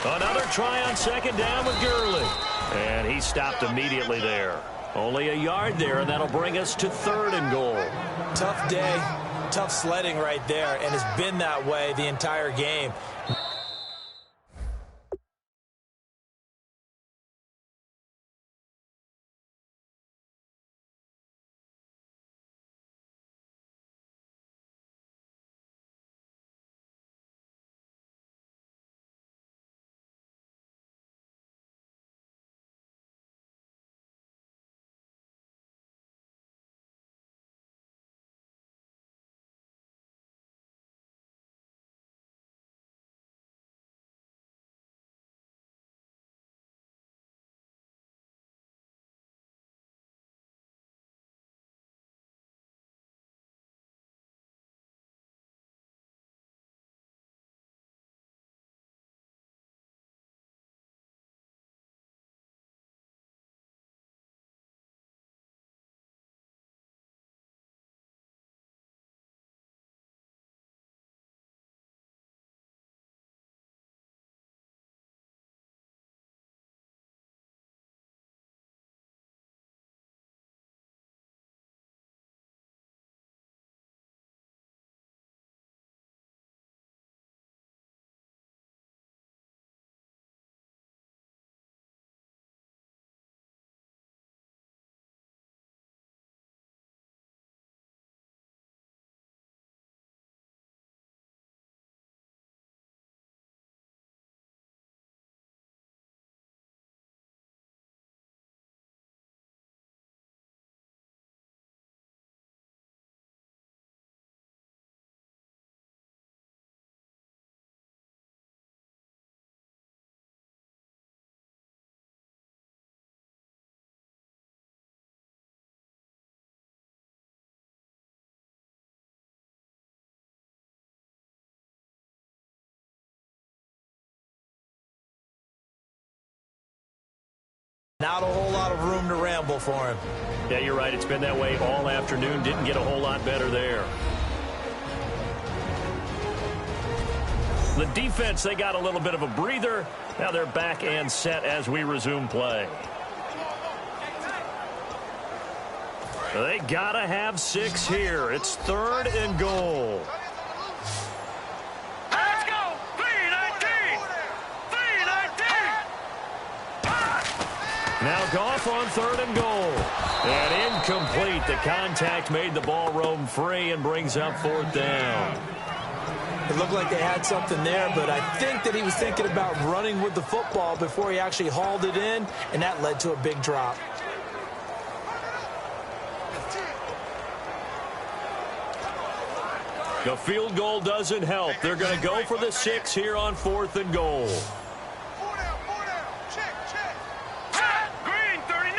Another try on second down with Gurley. And he stopped immediately there. Only a yard there, and that'll bring us to 3rd and goal. Tough day, tough sledding right there, and it's been that way the entire game. Not a whole lot of room to ramble for him. Yeah, you're right. It's been that way all afternoon. Didn't get a whole lot better there. The defense, they got a little bit of a breather. Now they're back and set as we resume play. They got to have 6 here. It's 3rd and goal. Let's go! 319! 319! Now Goff on 3rd and goal. And incomplete. The contact made the ball roam free and brings up 4th down. It looked like they had something there, but I think that he was thinking about running with the football before he actually hauled it in, and that led to a big drop. The field goal doesn't help. They're going to go for the 6 here on 4th and goal. 4 down, 4 down. Check, check. Green 39!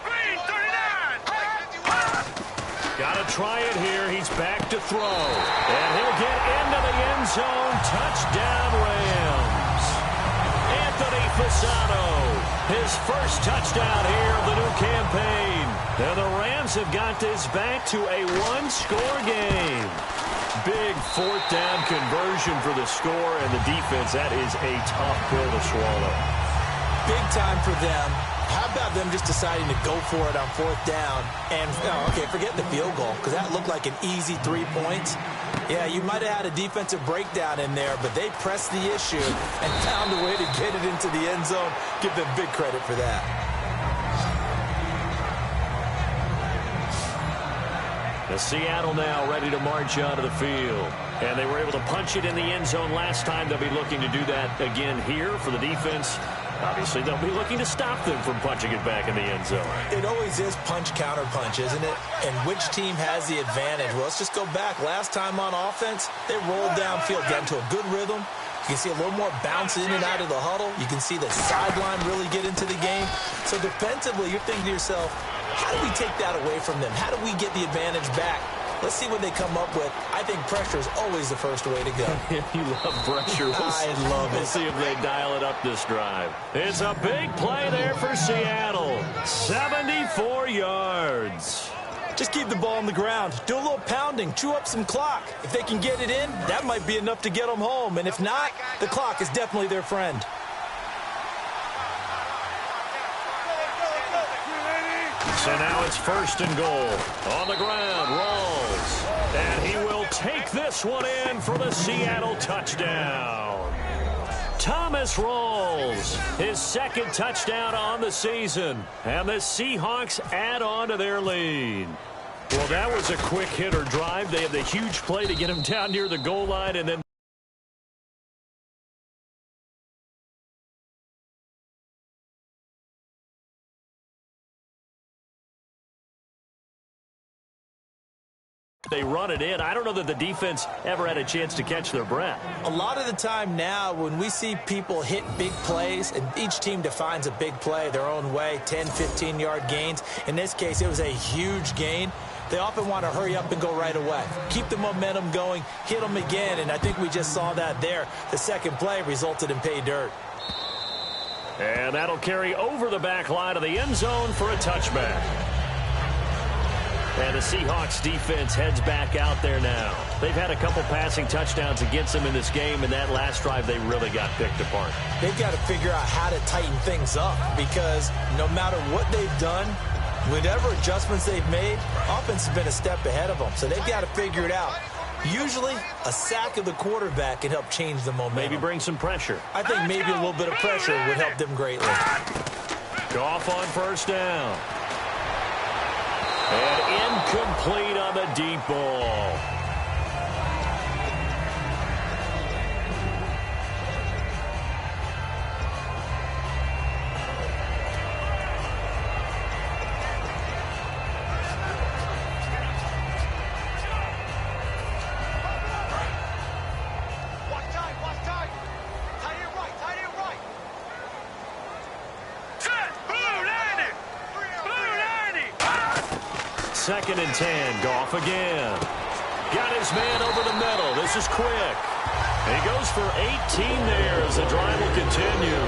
Green 39! Got to try it here. He's back to throw. And he'll get into the end zone. Touchdown, Rams. Anthony Fasano, his first touchdown here of the new campaign. And the Rams have got this back to a 1-score game. Big 4th down conversion for the score, and the defense, that is a tough pill to swallow. Big time for them. How about them just deciding to go for it on 4th down? And, okay, forget the field goal, because that looked like an easy 3 points. Yeah, you might have had a defensive breakdown in there, but they pressed the issue and found a way to get it into the end zone. Give them big credit for that. The Seattle now ready to march onto the field. And they were able to punch it in the end zone last time. They'll be looking to do that again here for the defense. Obviously, they'll be looking to stop them from punching it back in the end zone. It always is punch, counter punch, isn't it? And which team has the advantage? Well, let's just go back. Last time on offense, they rolled downfield, got into a good rhythm. You can see a little more bounce in and out of the huddle. You can see the sideline really get into the game. So defensively, you're thinking to yourself, how do we take that away from them? How do we get the advantage back? Let's see what they come up with. I think pressure is always the first way to go. You love pressure. I love it. We'll see if they dial it up this drive. It's a big play there for Seattle. 74 yards. Just keep the ball on the ground. Do a little pounding. Chew up some clock. If they can get it in, that might be enough to get them home. And if not, the clock is definitely their friend. So now it's 1st and goal. On the ground, Rawls. And he will take this one in for the Seattle touchdown. Thomas Rawls, his 2nd touchdown on the season. And the Seahawks add on to their lead. Well, that was a quick hitter drive. They had the huge play to get him down near the goal line, and then they run it in. I don't know that the defense ever had a chance to catch their breath. A lot of the time now when we see people hit big plays, and each team defines a big play their own way, 10, 15-yard gains. In this case, it was a huge gain. They often want to hurry up and go right away. Keep the momentum going, hit them again, and I think we just saw that there. The second play resulted in pay dirt. And that'll carry over the back line of the end zone for a touchback. And the Seahawks defense heads back out there now. They've had a couple passing touchdowns against them in this game, and that last drive they really got picked apart. They've got to figure out how to tighten things up because no matter what they've done, whatever adjustments they've made, offense has been a step ahead of them. So they've got to figure it out. Usually, a sack of the quarterback can help change the momentum. Maybe bring some pressure. I think maybe a little bit of pressure would help them greatly. Goff on 1st down. And incomplete on the deep ball. Second and 10. Goff again. Got his man over the middle. This is quick. He goes for 18 there as the drive will continue.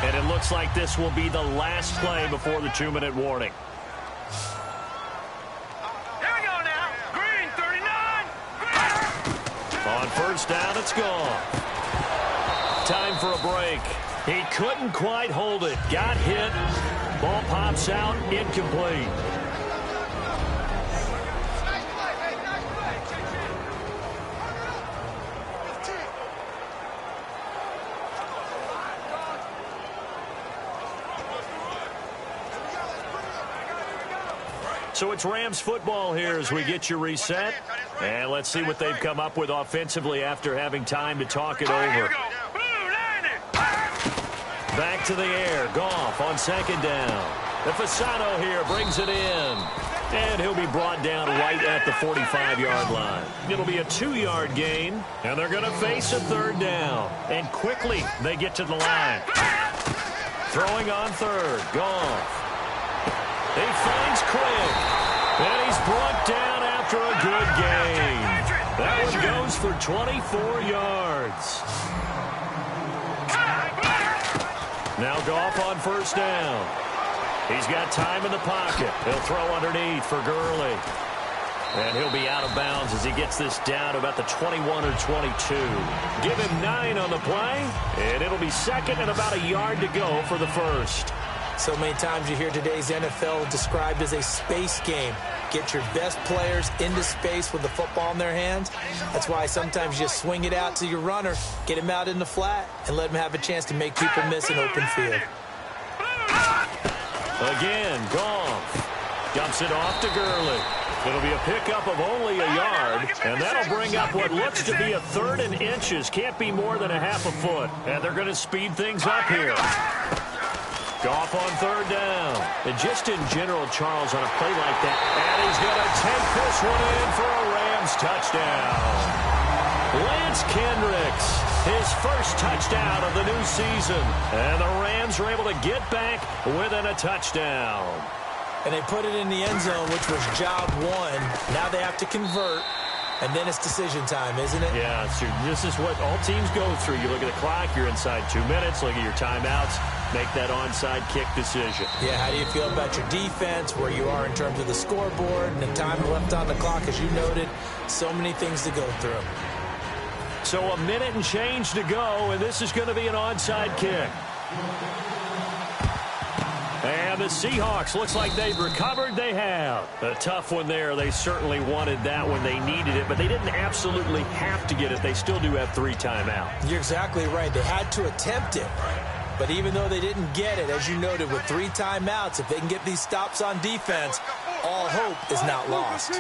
And it looks like this will be the last play before the 2-minute warning. On 1st down, it's gone. Time for a break. He couldn't quite hold it. Got hit. Ball pops out. Incomplete. So it's Rams football here as we get you reset. And let's see what they've come up with offensively after having time to talk it over. Back to the air. Goff on 2nd down. The Fasano here brings it in. And he'll be brought down right at the 45-yard line. It'll be a 2-yard gain. And they're going to face a 3rd down. And quickly they get to the line. Throwing on 3rd. Goff. He finds quick, and he's brought down after a good gain. That one goes for 24 yards. Now Goff on 1st down. He's got time in the pocket. He'll throw underneath for Gurley. And he'll be out of bounds as he gets this down to about the 21 or 22. Give him 9 on the play, and it'll be 2nd and about a yard to go for the 1st. So many times you hear today's NFL described as a space game. Get your best players into space with the football in their hands. That's why sometimes you just swing it out to your runner, get him out in the flat, and let him have a chance to make people miss an open field. Again, Goff dumps it off to Gurley. It'll be a pickup of only a yard, and that'll bring up what looks to be a 3rd and inches. Can't be more than a half a foot, and they're going to speed things up here. Goff on 3rd down. And just in general, Charles, on a play like that, and he's going to take this one in for a Rams touchdown. Lance Kendricks, his first touchdown of the new season. And the Rams are able to get back within a touchdown. And they put it in the end zone, which was job one. Now they have to convert, and then it's decision time, isn't it? Yeah, so this is what all teams go through. You look at the clock, you're inside 2 minutes, look at your timeouts, make that onside kick decision. Yeah, how do you feel about your defense, where you are in terms of the scoreboard, and the time left on the clock, as you noted? So many things to go through. So a minute and change to go, and this is going to be an onside kick. And the Seahawks, looks like they've recovered. They have. A tough one there. They certainly wanted that when they needed it, but they didn't absolutely have to get it. They still do have 3 timeouts. You're exactly right. They had to attempt it. But even though they didn't get it, as you noted, with 3 timeouts, if they can get these stops on defense, all hope is not lost.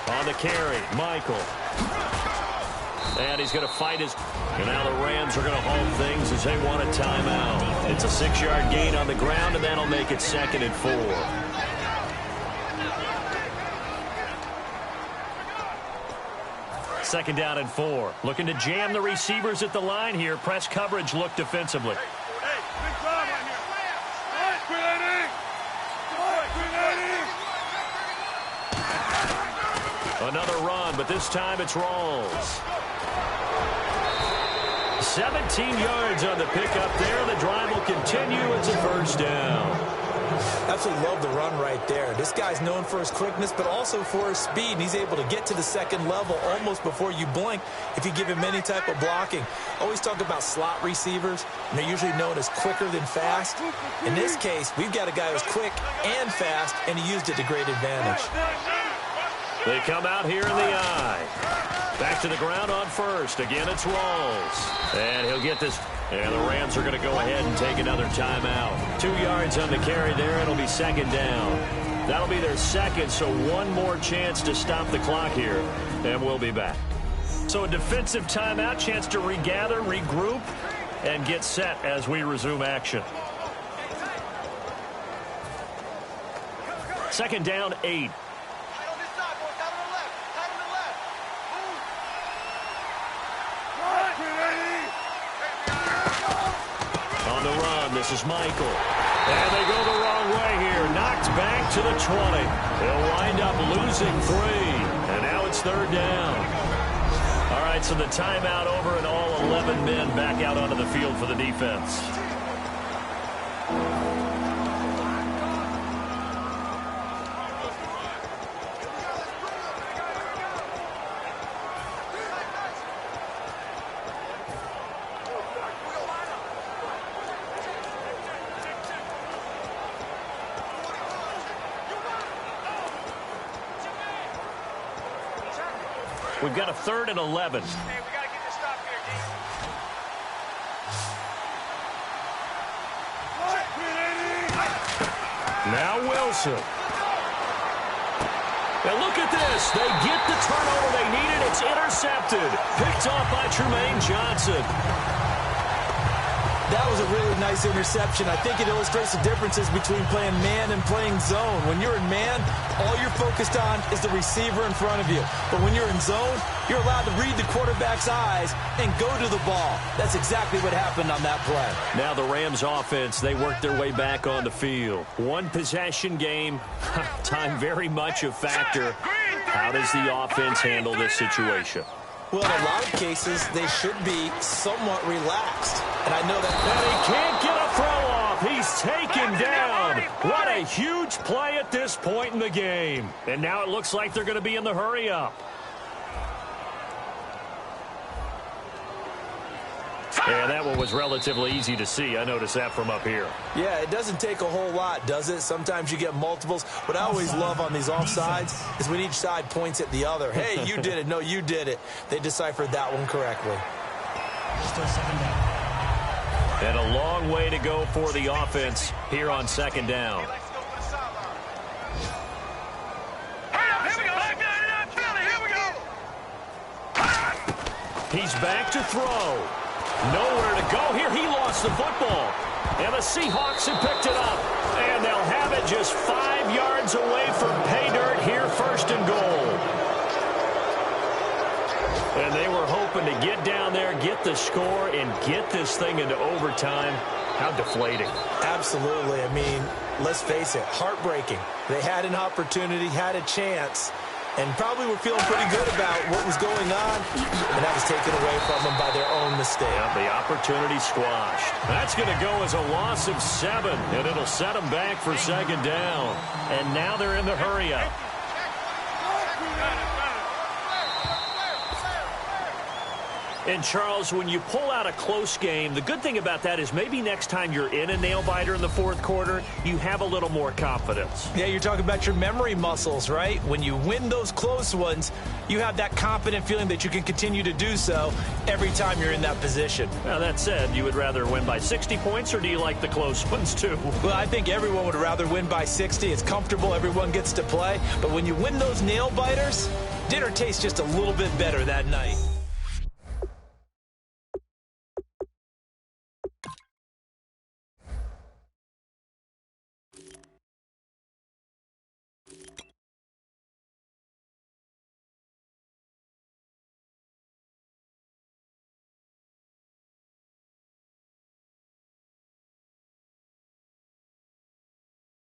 On the carry, Michael. And he's going to fight his... And now the Rams are going to hold things as they want a timeout. It's a 6-yard gain on the ground, and that'll make it 2nd and 4. Second down and 4. Looking to jam the receivers at the line here. Press coverage look defensively. Another run, but this time it's Rawls. 17 yards on the pickup there. The drive will continue. It's a first down. Absolutely love the run right there. This guy's known for his quickness, but also for his speed. And he's able to get to the second level almost before you blink if you give him any type of blocking. Always talk about slot receivers, and they're usually known as quicker than fast. In this case, we've got a guy who's quick and fast, and he used it to great advantage. They come out here in the eye. Back to the ground on first. Again, it's Rawls. And he'll get this. And the Rams are going to go ahead and take another timeout. 2 yards on the carry there. It'll be second down. That'll be their second, so one more chance to stop the clock here. And we'll be back. So a defensive timeout, chance to regather, regroup, and get set as we resume action. Second down, 8. On the run, this is Michael. And they go the wrong way here. Knocked back to the 20. They'll wind up losing 3. And now it's third down. All right, so the timeout over and all 11 men back out onto the field for the defense. We've got a 3rd and 11. Hey, we got to get this stop here, D. Now Wilson. And look at this. They get the turnover they needed. It's intercepted. Picked off by Tremaine Johnson. That was a really nice interception. I think it illustrates the differences between playing man and playing zone. When you're in man, all you're focused on is the receiver in front of you. But when you're in zone, you're allowed to read the quarterback's eyes and go to the ball. That's exactly what happened on that play. Now the Rams offense, they work their way back on the field. One possession game. Time very much a factor. How does the offense handle this situation? Well, in a lot of cases, they should be somewhat relaxed. And I know that... And he can't get a throw off. He's taken down. What a huge play at this point in the game. And now it looks like they're going to be in the hurry-up. And that one was relatively easy to see. I noticed that from up here. Yeah, it doesn't take a whole lot, does it? Sometimes you get multiples. What I always love on these offsides is when each side points at the other. Hey, you did it. No, you did it. They deciphered that one correctly. Still second down. And a long way to go for the offense here on second down. He's back to throw. Nowhere to go here. He lost the football. And the Seahawks have picked it up. And they'll have it just 5 yards away from pay dirt here, 1st and goal. And they were hoping to get down there, get the score, and get this thing into overtime. How deflating. Absolutely. I mean, let's face it, heartbreaking. They had an opportunity, had a chance, and probably were feeling pretty good about what was going on, and that was taken away from them by their own mistake. Yeah, the opportunity squashed. That's going to go as a loss of 7, and it'll set them back for second down. And now they're in the hurry-up. And, Charles, when you pull out a close game, the good thing about that is maybe next time you're in a nail-biter in the fourth quarter, you have a little more confidence. Yeah, you're talking about your memory muscles, right? When you win those close ones, you have that confident feeling that you can continue to do so every time you're in that position. Now, that said, you would rather win by 60 points, or do you like the close ones, too? Well, I think everyone would rather win by 60. It's comfortable. Everyone gets to play. But when you win those nail-biters, dinner tastes just a little bit better that night.